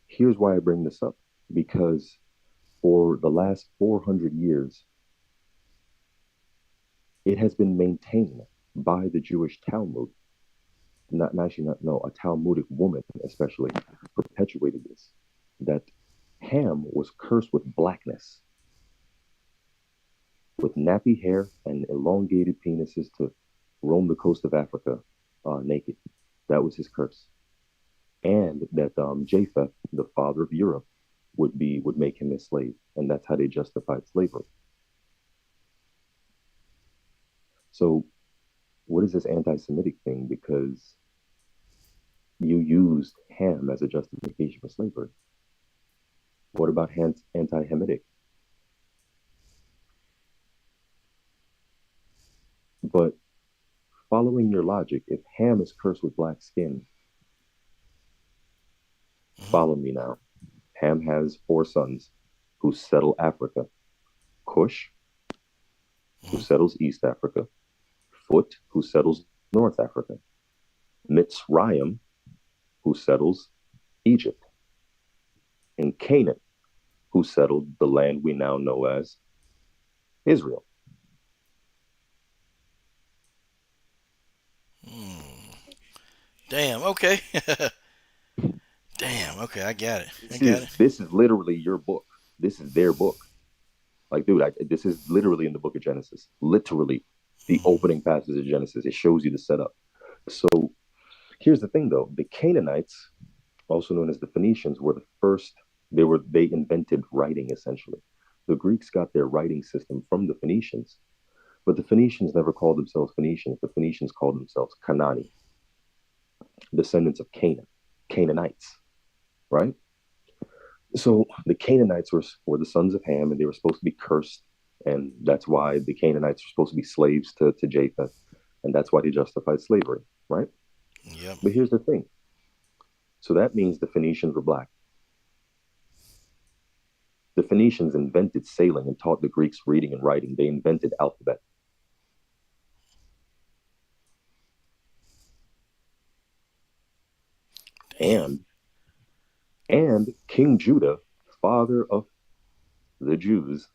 here's why I bring this up. Because for the last 400 years, it has been maintained by the Jewish Talmud, not actually not no, a Talmudic woman especially perpetuated this, that Ham was cursed with blackness, with nappy hair and elongated penises to roam the coast of Africa naked. That was his curse. And that Japheth, the father of Europe, would make him a slave, and that's how they justified slavery. So, what is this anti-Semitic thing? Because you used Ham as a justification for slavery. What about anti-Hamitic? But following your logic, if Ham is cursed with black skin, Mm-hmm. follow me now. Ham has four sons who settle Africa: Cush, who Mm-hmm. settles East Africa; Phut, who settles North Africa; Mitzrayim, who settles Egypt; and Canaan, who settled the land we now know as Israel. Mm. Damn. Okay. Damn. Okay. I got it. I This got is it. this is literally your book. This is their book. Like, dude, this is literally in the book of Genesis. Literally, the Mm-hmm. opening passage of Genesis. It shows you the setup. So here's the thing, though: the Canaanites, also known as the Phoenicians, were the first. They invented writing essentially. The Greeks got their writing system from the Phoenicians, but the Phoenicians never called themselves Phoenicians. The Phoenicians called themselves Kanani, descendants of Canaan, Canaanites, right? So the Canaanites were the sons of Ham, and they were supposed to be cursed, and that's why the Canaanites were supposed to be slaves to Japheth, and that's why they justified slavery, right? Yep. But here's the thing: so that means the Phoenicians were black. The Phoenicians invented sailing and taught the Greeks reading and writing. They invented alphabet, Damn. and King Judah, father of the Jews,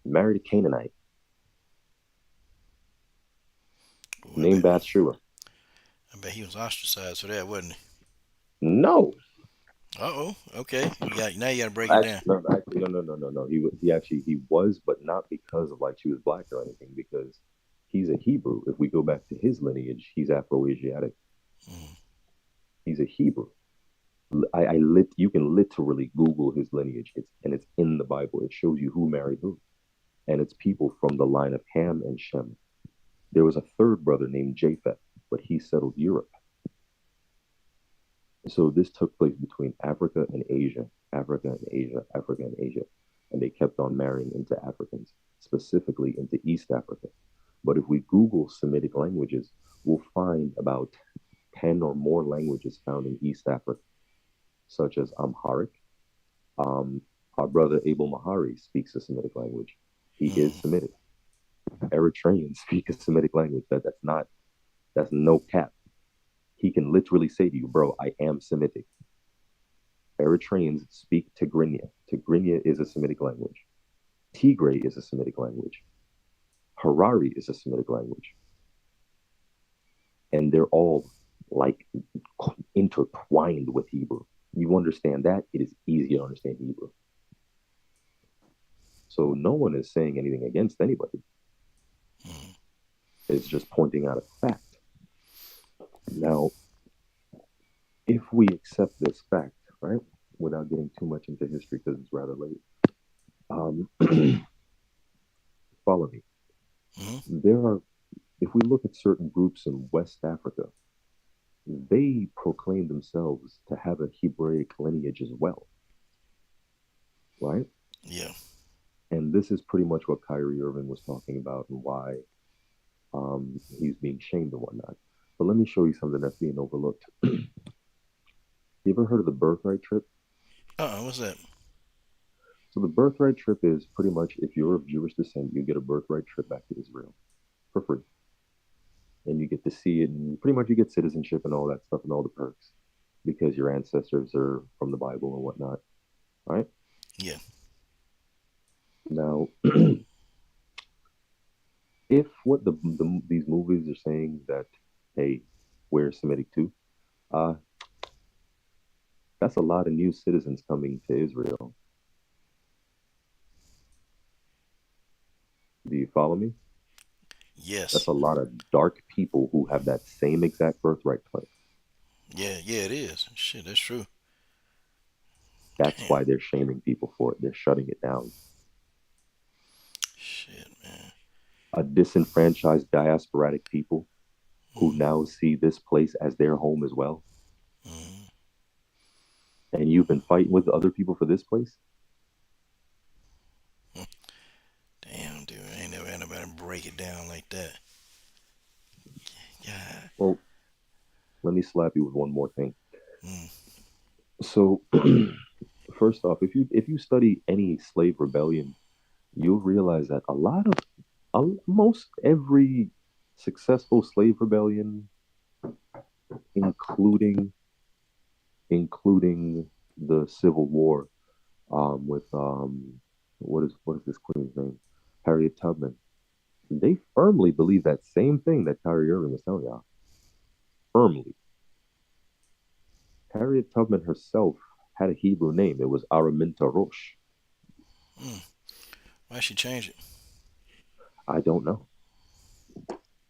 married a Canaanite Ooh, named Bathsheba. I bet he was ostracized for that, wasn't he? No, Uh oh. Okay. You got now. You got to break it down. actually, no. He was, but not because of like she was black or anything. Because he's a Hebrew. If we go back to his lineage, he's Afro-Asiatic. Mm-hmm. He's a Hebrew. You can literally Google his lineage. It's in the Bible. It shows you who married who, and it's people from the line of Ham and Shem. There was a third brother named Japheth, but he settled Europe. So this took place between Africa and Asia, Africa and Asia, Africa and Asia, and they kept on marrying into Africans, specifically into East Africa. But if we Google Semitic languages, we'll find about 10 or more languages found in East Africa, such as Amharic. Um, our brother Abel Mahari speaks a Semitic language. He is Mm-hmm. Semitic. Eritreans speak a Semitic language. That's no cap. He can literally say to you, bro, I am Semitic. Eritreans speak Tigrinya. Tigrinya is a Semitic language. Tigray is a Semitic language. Harari is a Semitic language. And they're all like intertwined with Hebrew. You understand that, it is easy to understand Hebrew. So no one is saying anything against anybody. Mm-hmm. It's just pointing out a fact. Now, if we accept this fact, right, without getting too much into history because it's rather late, um, follow me. Mm-hmm. There are, if we look at certain groups in West Africa, they proclaim themselves to have a Hebraic lineage as well, right? Yeah. And this is pretty much what Kyrie Irving was talking about and why he's being shamed and whatnot. But let me show you something that's being overlooked. You ever heard of the birthright trip? What's that? So the birthright trip is pretty much if you're of Jewish descent, you get a birthright trip back to Israel for free, and you get to see it, and pretty much you get citizenship and all that stuff and all the perks because your ancestors are from the Bible and whatnot. All right. Yeah. Now, if what these movies are saying that, hey, we're Semitic too, uh, that's a lot of new citizens coming to Israel. Do you follow me? That's Yes. a lot of dark people who have that same exact birthright claim. Yeah. Yeah. It is. Shit. That's true. That's Damn. why they're shaming people for it. They're shutting it down. Shit, man. A disenfranchised diasporic people who Mm, now see this place as their home as well. mm. And you've been fighting with other people for this place? Damn, dude. I ain't never had nobody break it down like that. Yeah. Well, let me slap you with one more thing. Mm, So, first off, if you study any slave rebellion, you'll realize that most every successful slave rebellion, including the Civil War, with what is this queen's name, Harriet Tubman. They firmly believe that same thing that Kyrie Irving was telling y'all. Firmly, Harriet Tubman herself had a Hebrew name. It was Araminta Rosh. mm. Why she change it? I don't know,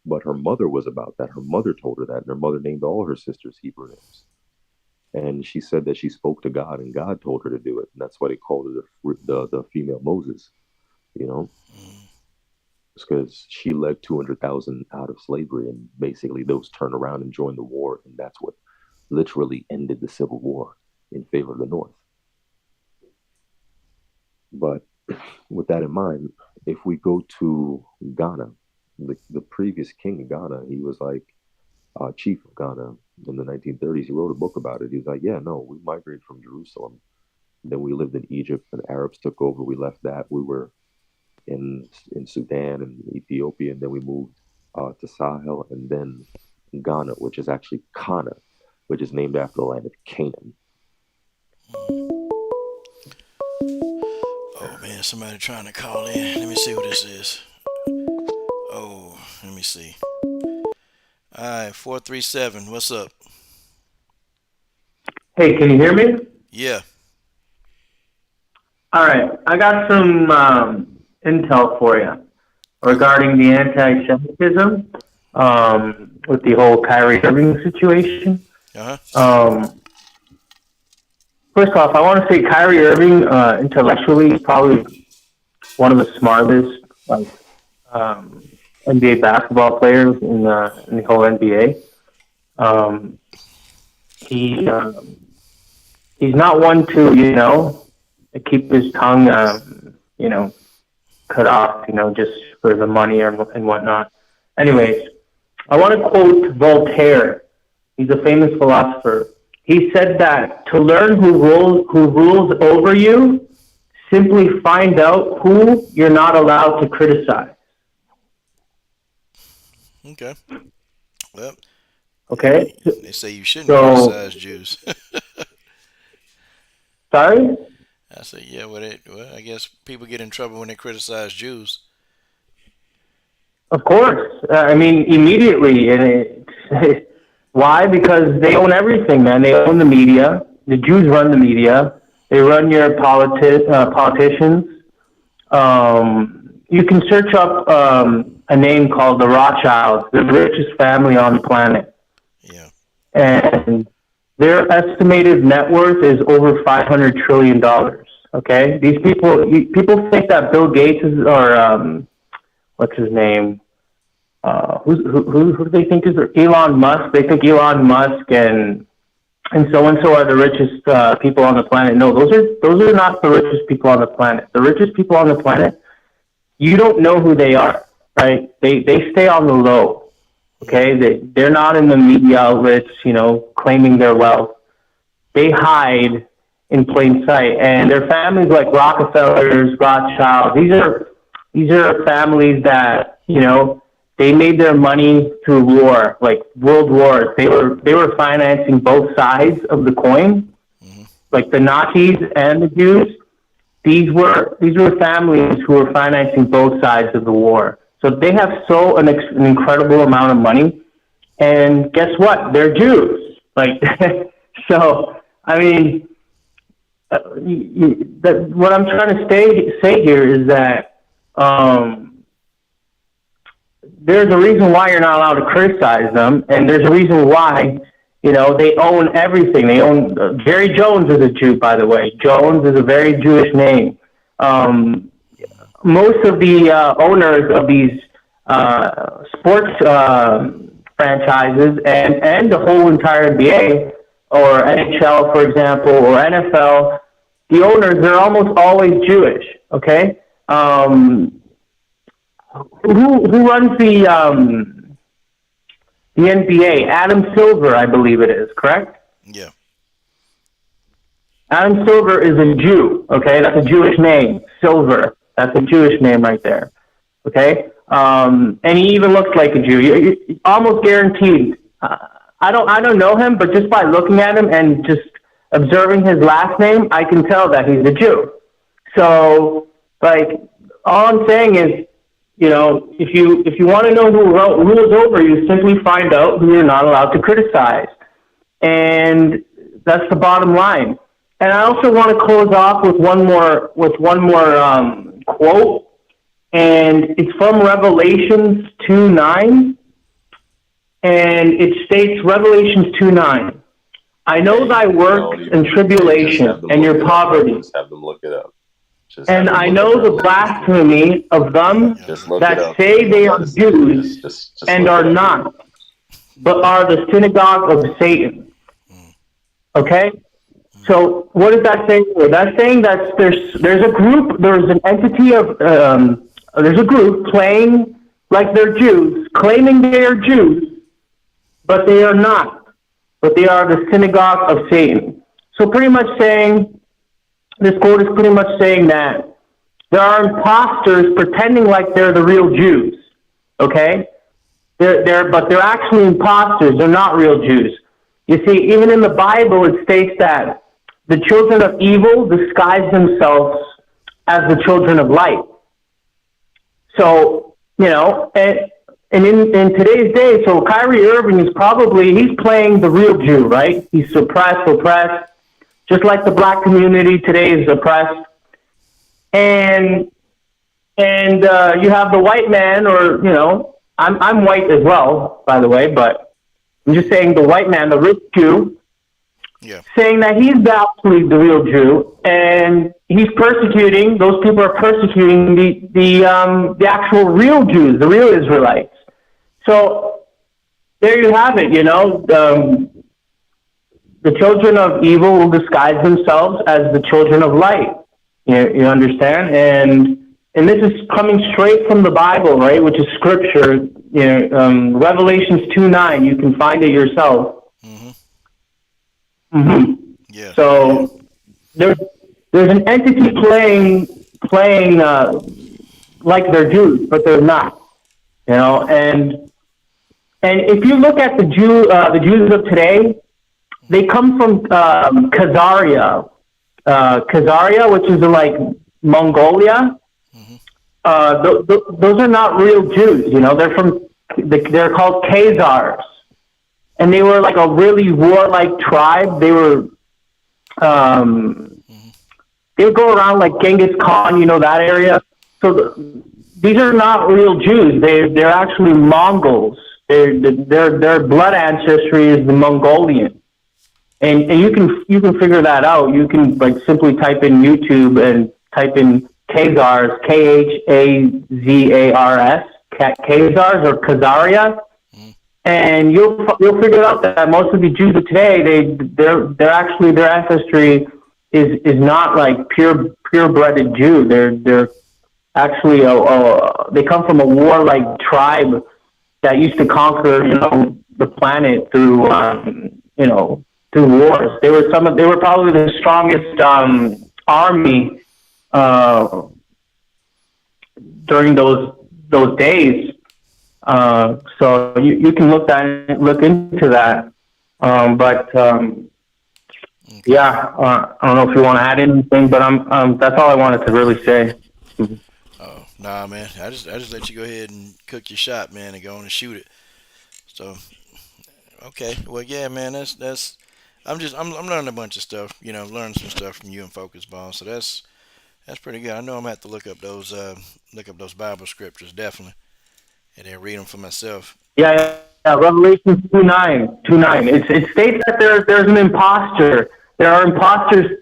but her mother was about that. Her mother told her that, and her mother named all her sisters Hebrew names. And she said that she spoke to God, and God told her to do it, and that's why they called her the female Moses. You know, Mm, because she led 200,000 out of slavery, and basically those turned around and joined the war, and that's what literally ended the Civil War in favor of the North. But with that in mind, if we go to Ghana, the previous king of Ghana, he was like chief of Ghana in the 1930s. He wrote a book about it. He was like, yeah, no, we migrated from Jerusalem. Then we lived in Egypt, and the Arabs took over. We left that. We were in Sudan and Ethiopia, and then we moved to Sahel, and then Ghana, which is actually Kana, which is named after the land of Canaan. mm. Oh man, somebody trying to call in. Let me see who this is. Oh, let me see. All right, 437. What's up? Hey, can you hear me? Yeah. All right, I got some intel for you Okay. regarding the anti-Semitism with the whole Kyrie Irving situation. Uh huh. Um, First off, I want to say Kyrie Irving intellectually is probably one of the smartest like NBA basketball players in the whole NBA. Um, he he's not one to keep his tongue cut off, just for the money and whatnot. Anyways, I want to quote Voltaire. He's a famous philosopher. He said that to learn who rules over you, simply find out who you're not allowed to criticize. Okay. Well, Okay? they say you shouldn't So, criticize Jews. sorry? I say, yeah. Well, I guess people get in trouble when they criticize Jews. Of course. I mean, immediately. Why? Because they own everything, man. They own the media. The Jews run the media. They run your politicians. You can search up a name called the Rothschilds, the richest family on the planet. Yeah. And their estimated net worth is over $500 trillion. Okay? These people think that Bill Gates is, or what's his name? Who do they think is Elon Musk? They think Elon Musk and and so are the richest people on the planet. No, those are not the richest people on the planet. The richest people on the planet, you don't know who they are, right? They stay on the low. Okay, they're not in the media outlets, claiming their wealth. They hide in plain sight, and their families like Rockefellers, Rothschilds. These are families that they made their money through war, like world wars. They were financing both sides of the coin, like the Nazis and the Jews. These were families who were financing both sides of the war. So they have an incredible amount of money, and guess what? They're Jews. Like, so I mean, what I'm trying to say here is that there's a reason why you're not allowed to criticize them, and there's a reason why they own everything. They own Jerry Jones is a Jew, by the way. Jones is a very Jewish name. Most of the owners of these sports franchises and the whole entire NBA or NHL, for example, or NFL, the owners are almost always Jewish. Okay, who runs the NBA? Adam Silver, I believe it is. Correct? Yeah. Adam Silver is a Jew. Okay, that's a Jewish name. Silver. That's a Jewish name right there. Okay, and he even looks like a Jew. You're almost guaranteed. I don't know him, but just by looking at him and just observing his last name, I can tell that he's a Jew. So, like, all I'm saying is, if you want to know who rules over you, simply find out who you're not allowed to criticize, and that's the bottom line. And I also want to close off with one more quote, and it's from Revelations 2:9, and it states, Revelations 2:9, I know thy works and tribulation and your poverty. Just have them look it up. And I know the blasphemy of them that say they are Jews and are not, but are the synagogue of Satan. Okay? So what is that saying? That's saying that there's a group, there's an entity of, there's a group playing like they're Jews, claiming they are Jews, but they are not. But they are the synagogue of Satan. So pretty much saying, this quote is pretty much saying that there are imposters pretending like they're the real Jews. Okay? But they're actually imposters. They're not real Jews. You see, even in the Bible, it states that the children of evil disguise themselves as the children of light. So, and in today's day, so Kyrie Irving is he's playing the real Jew, right? He's suppressed, oppressed, just like the black community today is oppressed. And you have the white man, or, I'm white as well, by the way, but I'm just saying the white man, the rich Jew, saying that he's actually the real Jew, and he's persecuting, those people are persecuting the actual real Jews, the real Israelites. So there you have it, the children of evil will disguise themselves as the children of light. You understand? And this is coming straight from the Bible, right, which is scripture. Revelations 2:9, you can find it yourself. Yeah. So there's an entity playing like they're Jews, but they're not. And if you look at the Jews of today, they come from Khazaria, which is like Mongolia. Those are not real Jews. They're called Khazars. And they were like a really warlike tribe. They would go around like Genghis Khan, that area. So these are not real Jews. They're actually Mongols. Their blood ancestry is the Mongolian. And you can figure that out. You can like simply type in YouTube and type in Khazars, Khazars, Khazars or Khazaria. and you'll figure out that most of the Jews of today, they're actually their ancestry is not like purebred Jew. They're actually they come from a warlike tribe that used to conquer, the planet through, through wars. They were probably the strongest army uh, during those days. So you can look into that. But Okay. yeah, I don't know if you want to add anything, but that's all I wanted to really say. Oh, nah, man. I just let you go ahead and cook your shot, man, and go on and shoot it. So, okay. Well, yeah, man. That's. I'm learning a bunch of stuff. Learning some stuff from you and Focus Ball. So that's pretty good. I know I'm gonna have to look up those Bible scriptures definitely, and then read them for myself. Yeah. Revelation 2:9. It states that there's an imposter. There are imposters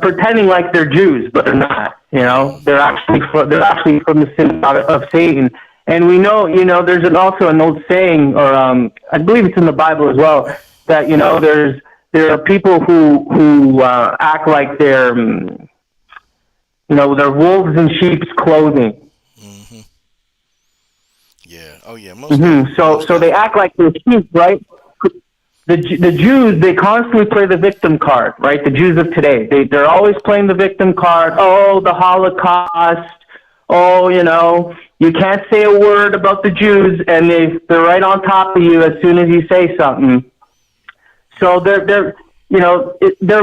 pretending like they're Jews, but they're not. They're actually from the synagogue of Satan. And we know, there's also an old saying, or I believe it's in the Bible as well, that there are people who act like they're wolves in sheep's clothing. Hmm. Yeah. Oh yeah. Most Hmm. definitely. So Most so they definitely. act like they're sheep, right? The Jews, they constantly play the victim card, right? The Jews of today, they're always playing the victim card. Oh, the Holocaust. Oh, you can't say a word about the Jews, and they're right on top of you as soon as you say something. So they're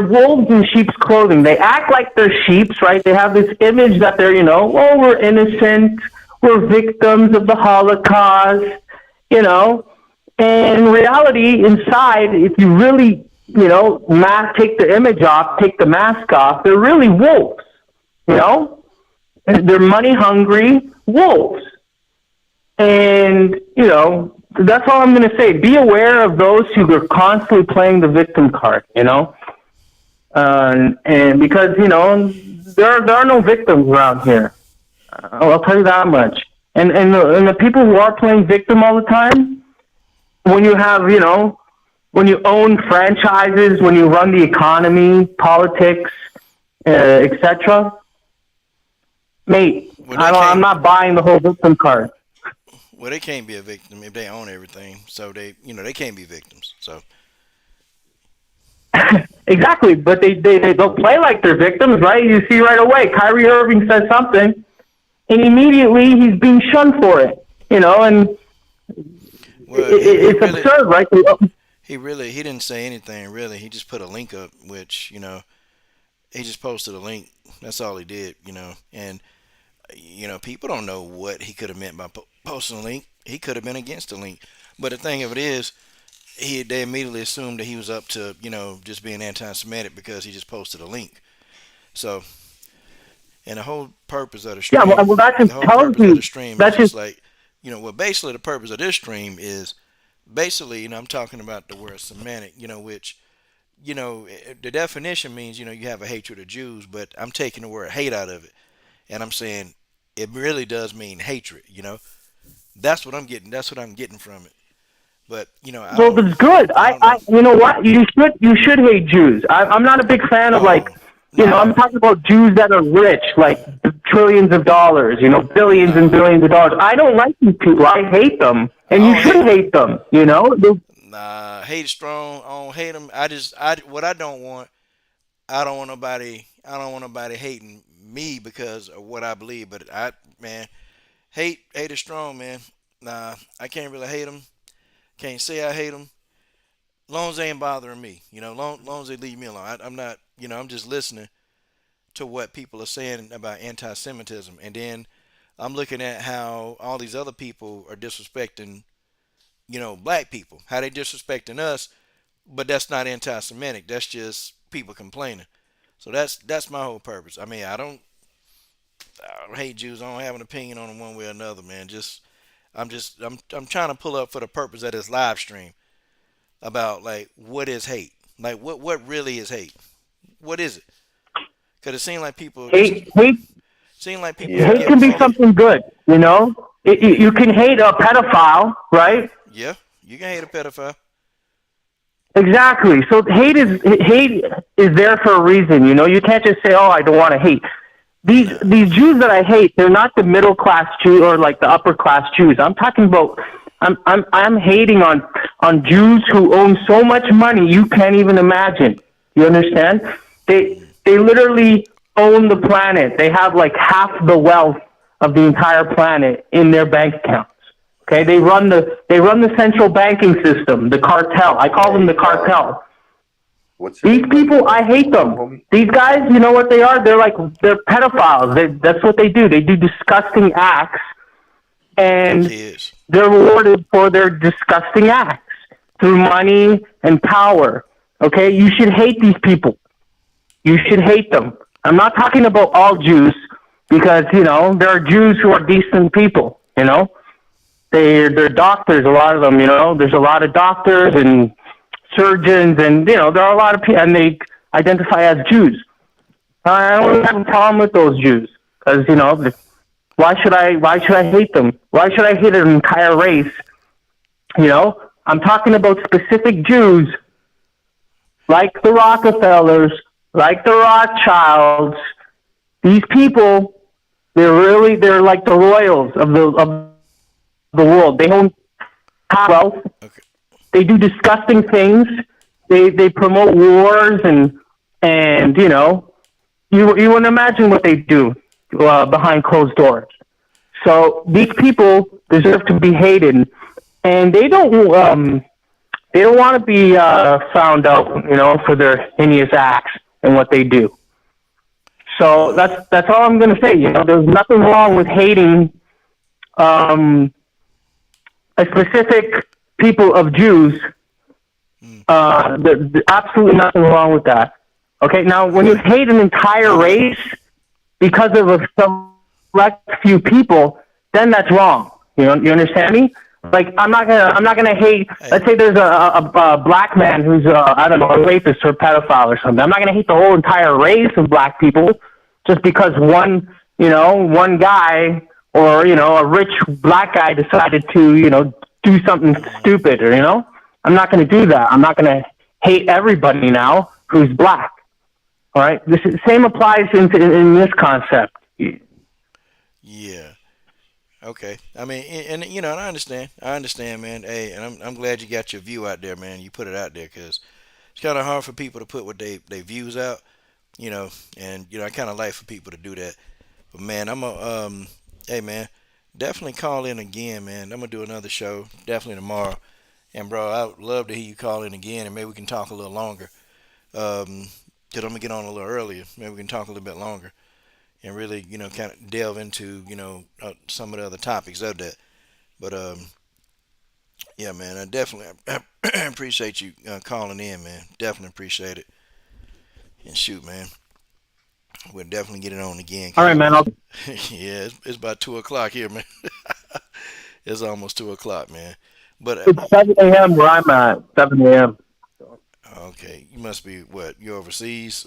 wolves in sheep's clothing. They act like they're sheeps, right? They have this image that they're, oh, we're innocent, we're victims of the Holocaust, you know. And in reality, inside, if you really, take the image off, take the mask off, they're really wolves, you know. They're money hungry wolves. And, that's all I'm going to say. Be aware of those who are constantly playing the victim card, and because, there are no victims around here. I'll tell you that much. And the people who are playing victim all the time, when you have, when you own franchises, when you run the economy, politics, etc., mate, Well, they I'm can't. not buying the whole victim card. Well, they can't be a victim if they own everything. So they can't be victims. So Exactly, but they don't play like they're victims, right? You see right away, Kyrie Irving says something, and immediately he's being shunned for it, and well, he it's really absurd, right? he didn't say anything really. He just put a link up, which he just posted a link. That's all he did, and people don't know what he could have meant by posting a link. He could have been against the link, but the thing of it is, they immediately assumed that he was up to just being anti-Semitic because he just posted a link. So, and the whole purpose of the Yeah, stream, that the just whole tells purpose of the you stream is that just just like, well, basically the purpose of this stream is basically, I'm talking about the word semantic, which, the definition means, you have a hatred of Jews, but I'm taking the word hate out of it, and I'm saying it really does mean hatred. That's what I'm getting. That's what I'm getting from it. But well, that's good. I don't know. You know what? You should hate Jews. I'm not a big fan of like, Oh, nah, I'm talking about Jews that are rich, like trillions of dollars, billions and nah, billions of dollars. I don't like these people. I hate them, and I you don't should hate. hate them. Nah, hate is strong. I don't hate them. What I don't want. I don't want nobody. I don't want nobody hating me because of what I believe. But man, hate is strong, man. Nah, I can't really hate them. Can't say I hate them. Long as they ain't bothering me, long as they leave me alone. I'm not, I'm just listening to what people are saying about anti-Semitism, and then I'm looking at how all these other people are disrespecting, black people, how they disrespecting us, but that's not anti-Semitic. That's just people complaining. So that's my whole purpose. I mean, I don't hate Jews. I don't have an opinion on them one way or another, man. I'm trying to pull up for the purpose of this live stream about like what is hate, like what really is hate, what is it? Because it seems like people just Hate, hate, seem like people Yeah. hate forget can be forget. something good. You can hate a pedophile, right? Yeah, You can hate a pedophile. Exactly. So hate is there for a reason. You know, you can't just say, "Oh, I don't want to hate." Nah. These Jews that I hate, they're not the middle class Jew or like the upper class Jews. I'm talking about. I'm hating on Jews who own so much money you can't even imagine. You understand? They literally own the planet. They have like half the wealth of the entire planet in their bank accounts. Okay, they run the central banking system, the cartel. I call them the Hey, cartel. what's your These name, people, I hate young them. homie? These guys, you know what they are? They're pedophiles. That's what they do. They do disgusting acts, To and kids. they're rewarded for their disgusting acts through money and power. Okay, you should hate these people. You should hate them. I'm not talking about all Jews because there are Jews who are decent people. They're doctors. A lot of them. There's a lot of doctors and surgeons, and there are a lot of people, and they identify as Jews. I don't have a problem with those Jews because why should I hate them? Why should I hate an entire race? I'm talking about specific Jews like the Rockefellers, like the Rothschilds. These people, they're like the royals of the world. They own wealth. Okay. They do disgusting things. They promote wars and you wouldn't imagine what they do behind closed doors. So these people deserve to be hated, and they don't want to be found out, for their heinous acts and what they do. So that's all I'm going to say. There's nothing wrong with hating um, a specific people of Jews. Mm. Absolutely nothing wrong with that. Okay, now when you Okay. hate an entire No, no. race because of a select few people, then that's wrong. You understand me? Like I'm not gonna hate. Hey. Let's say there's a black man who's I don't know, a rapist or a pedophile or something. I'm not gonna hate the whole entire race of black people just because one guy or a rich black guy decided to do something stupid or I'm not gonna do that. I'm not gonna hate everybody now who's black. All right. This same applies in this concept. Yeah. Okay. I mean, and and I understand. I understand, man. Hey, and I'm glad you got your view out there, man. You put it out there because it's kind of hard for people to put what they views out, you know. And I kind of like for people to do that. But man, hey man, definitely call in again, man. I'm gonna do another show definitely tomorrow. And bro, I would love to hear you call in again, and maybe we can talk a little longer. Cause I'm gonna get on a little earlier. Maybe we can talk a little bit longer and really, kind of delve into, some of the other topics of that. But yeah, man, I definitely appreciate you calling in, man. Definitely appreciate it. And shoot, man, we'll definitely get it on again. All Cause right, man. yeah, it's about 2 o'clock here, man. It's almost 2 o'clock, man. But It's 7 a.m. where I'm at. 7 a.m. okay, you must be what? You're overseas?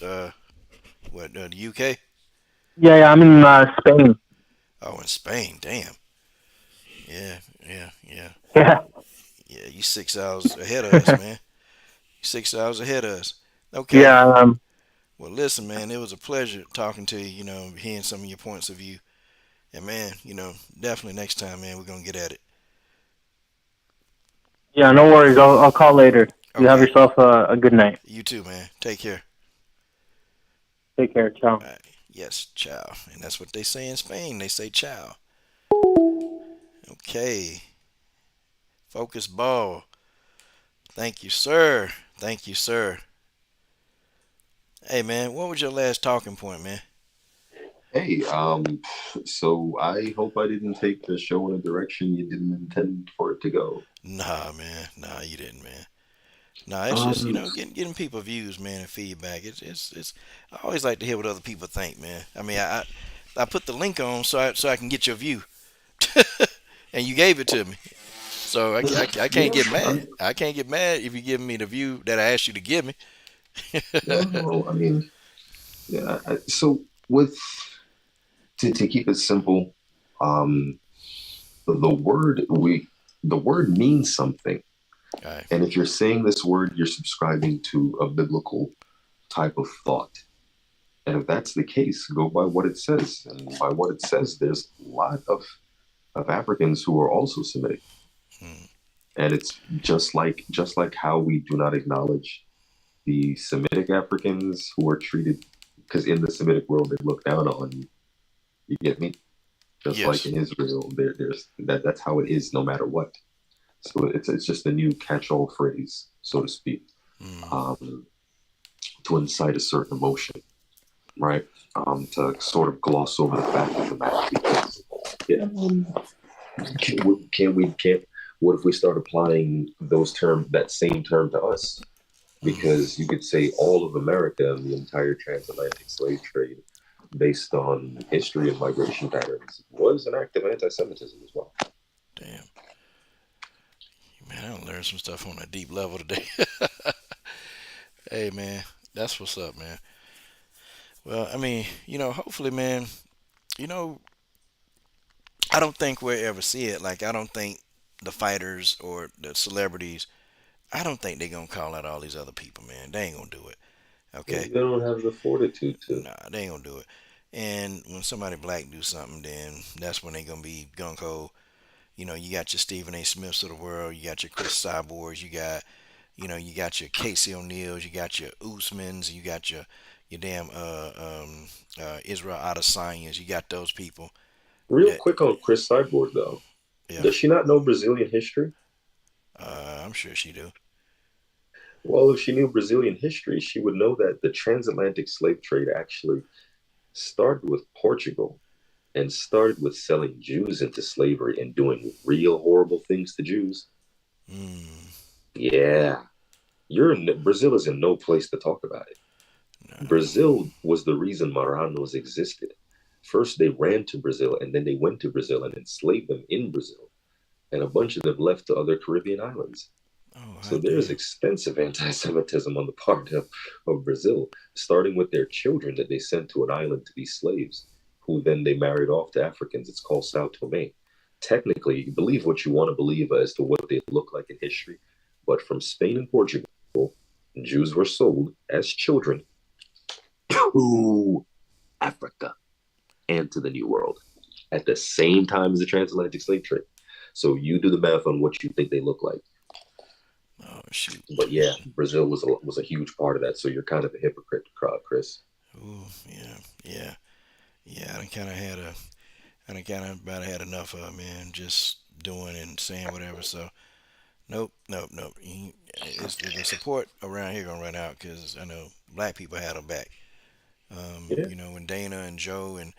What? The UK? Yeah, I'm in Spain. Oh, in Spain. Damn. Yeah, yeah, yeah, Yeah, yeah. You 6 hours ahead of us, man. 6 hours ahead of us. Okay. yeah. Well, listen, man. It was a pleasure talking to you. Hearing some of your points of view. And man, definitely next time, man, we're gonna get at it. Yeah. No worries. I'll call later. You have Okay. yourself a good night. You too, man. Take care. Take care. Ciao. All right. Yes, ciao. And that's what they say in Spain. They say ciao. Okay. Focus ball. Thank you, sir. Thank you, sir. Hey, man, what was your last talking point, man? Hey, so I hope I didn't take the show in a direction you didn't intend for it to go. Nah, man. Nah, you didn't, man. Nah, it's just Um, getting people views, man, and feedback. It's. I always like to hear what other people think, man. I mean, I put the link on so I can get your view, and you gave it to me. So I can't yeah, get I mad. mean, I can't get mad if you give me the view that I asked you to give me. no, I mean, yeah. So with to keep it simple, um, the word means something. All right. And if you're saying this word, you're subscribing to a biblical type of thought. And if that's the case, go by what it says. And by what it says, there's a lot of Africans who are also Semitic. Mm. And it's just like how we do not acknowledge the Semitic Africans who are treated, because in the Semitic world they look down on you. You get me? Just like Yes. in Israel, there's that's how it is no matter what. So it's just a new catch-all phrase, so to speak, Mm. um, to incite a certain emotion, right? To sort of gloss over the fact of the matter. Because, yeah, can't. What if we start applying those terms, that same term to us? Mm. Because you could say all of America and the entire transatlantic slave trade, based on history and migration patterns, was an act of anti-Semitism as well. Damn. Man, I learned some stuff on a deep level today. Hey, man, that's what's up, man. Well, I mean, hopefully, man, you know, I don't think we'll ever see it. Like, I don't think the fighters or the celebrities, I don't think they're going to call out all these other people, man. They ain't going to do it. Okay? They don't have the fortitude to. Nah, they ain't going to do it. And when somebody black do something, then that's when they going to be gung ho. You got your Stephen A. Smiths of the world, you got your Chris Cyborgs, you got your Casey O'Neills, you got your Usmans, you got your damn Israel Adesanyas, you got those people Real that, quick on Chris Cyborg though, yeah, does she not know Brazilian history? I'm sure she do. Well, if she knew Brazilian history, she would know that the transatlantic slave trade actually started with Portugal and started with selling Jews into slavery and doing real horrible things to Jews. Mm, Yeah, Brazil is in no place to talk about it. no. Brazil was the reason Maranos existed. First, they ran to Brazil, and then they went to Brazil and enslaved them in Brazil, and a bunch of them left to other Caribbean islands. Oh, So hot there is damn. extensive anti-Semitism on the part of Brazil, starting with their children that they sent to an island to be slaves, who then they married off to Africans. It's called Sao Tome. Technically, you believe what you want to believe as to what they look like in history, but from Spain and Portugal, Jews were sold as children to Africa and to the New World at the same time as the transatlantic slave trade. So you do the math on what you think they look like. Oh, shoot. But yeah, Brazil was a huge part of that. So you're kind of a hypocrite, Chris. Ooh, yeah, yeah, yeah. I done kind of about had enough of it, man. Just doing and saying whatever. So, nope, nope, nope. It's the support around here gonna run out because I know black people had her back. Yeah, When Dana and Joe and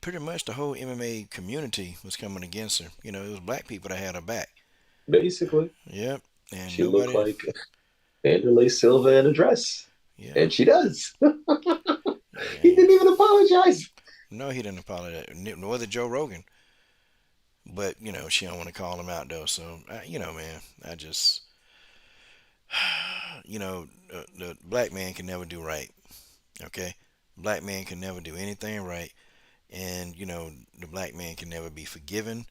pretty much the whole MMA community was coming against her. It was black people that had her back. basically, Yep, and she looked nobody. like Vanderlei Silva in a dress, Yep, and she does. He and didn't even apologize. no, he didn't apologize. Nor did Joe Rogan. But she don't want to call him out though. So man, I just the black man can never do right. Okay, black man can never do anything right, and the black man can never be forgiven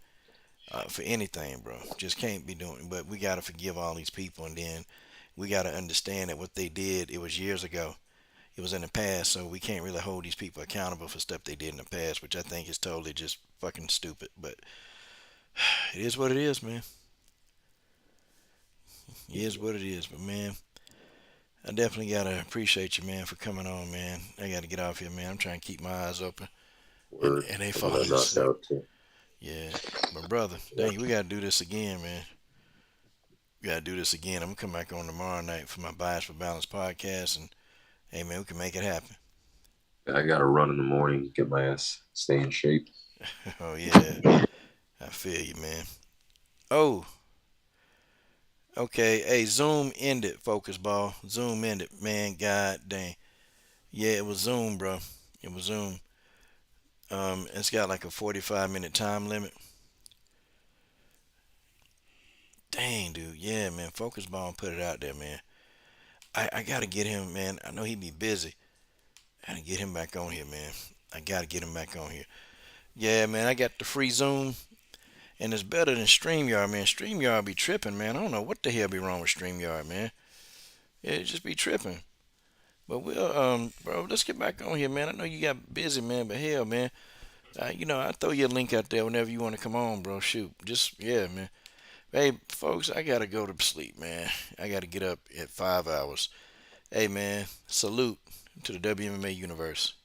for anything, bro. Just can't be doing. But we gotta forgive all these people, and then we gotta understand that what they did, it was years ago. It was in the past, so we can't really hold these people accountable for stuff they did in the past, which I think is totally just fucking stupid. But it is what it is, man. It is what it is. But man, I definitely gotta appreciate you, man, for coming on, man. I gotta get off here, man. I'm trying to keep my eyes open, and Word. they I'm gonna falling knock asleep. out too. Yeah, but brother, Yeah, dang, we gotta do this again, man. We gotta do this again. I'm gonna come back on tomorrow night for my Bias for Balance podcast, and hey, man, we can make it happen. I gotta run in the morning, get my ass, stay in shape. Oh yeah, I feel you, man. Oh, okay. Hey, Zoom ended, focus ball. Zoom ended, man. God dang. Yeah, it was Zoom, bro. It was Zoom. It's got like a 45-minute time limit. Dang, dude. Yeah, man. Focus ball put it out there, man. I gotta get him, man. I know he be busy. I gotta get him back on here, man. I gotta get him back on here. Yeah, man. I got the free Zoom, And it's better than StreamYard, man. StreamYard be tripping, man. I don't know what the hell be wrong with StreamYard, man. It just be tripping. But we'll, bro, let's get back on here, man. I know you got busy, man, but hell, man, I throw you a link out there whenever you want to come on, bro. Shoot, just yeah, man. Hey, folks, I gotta go to sleep, man. I gotta get up at 5 hours. Hey, man, salute to the WMMA universe.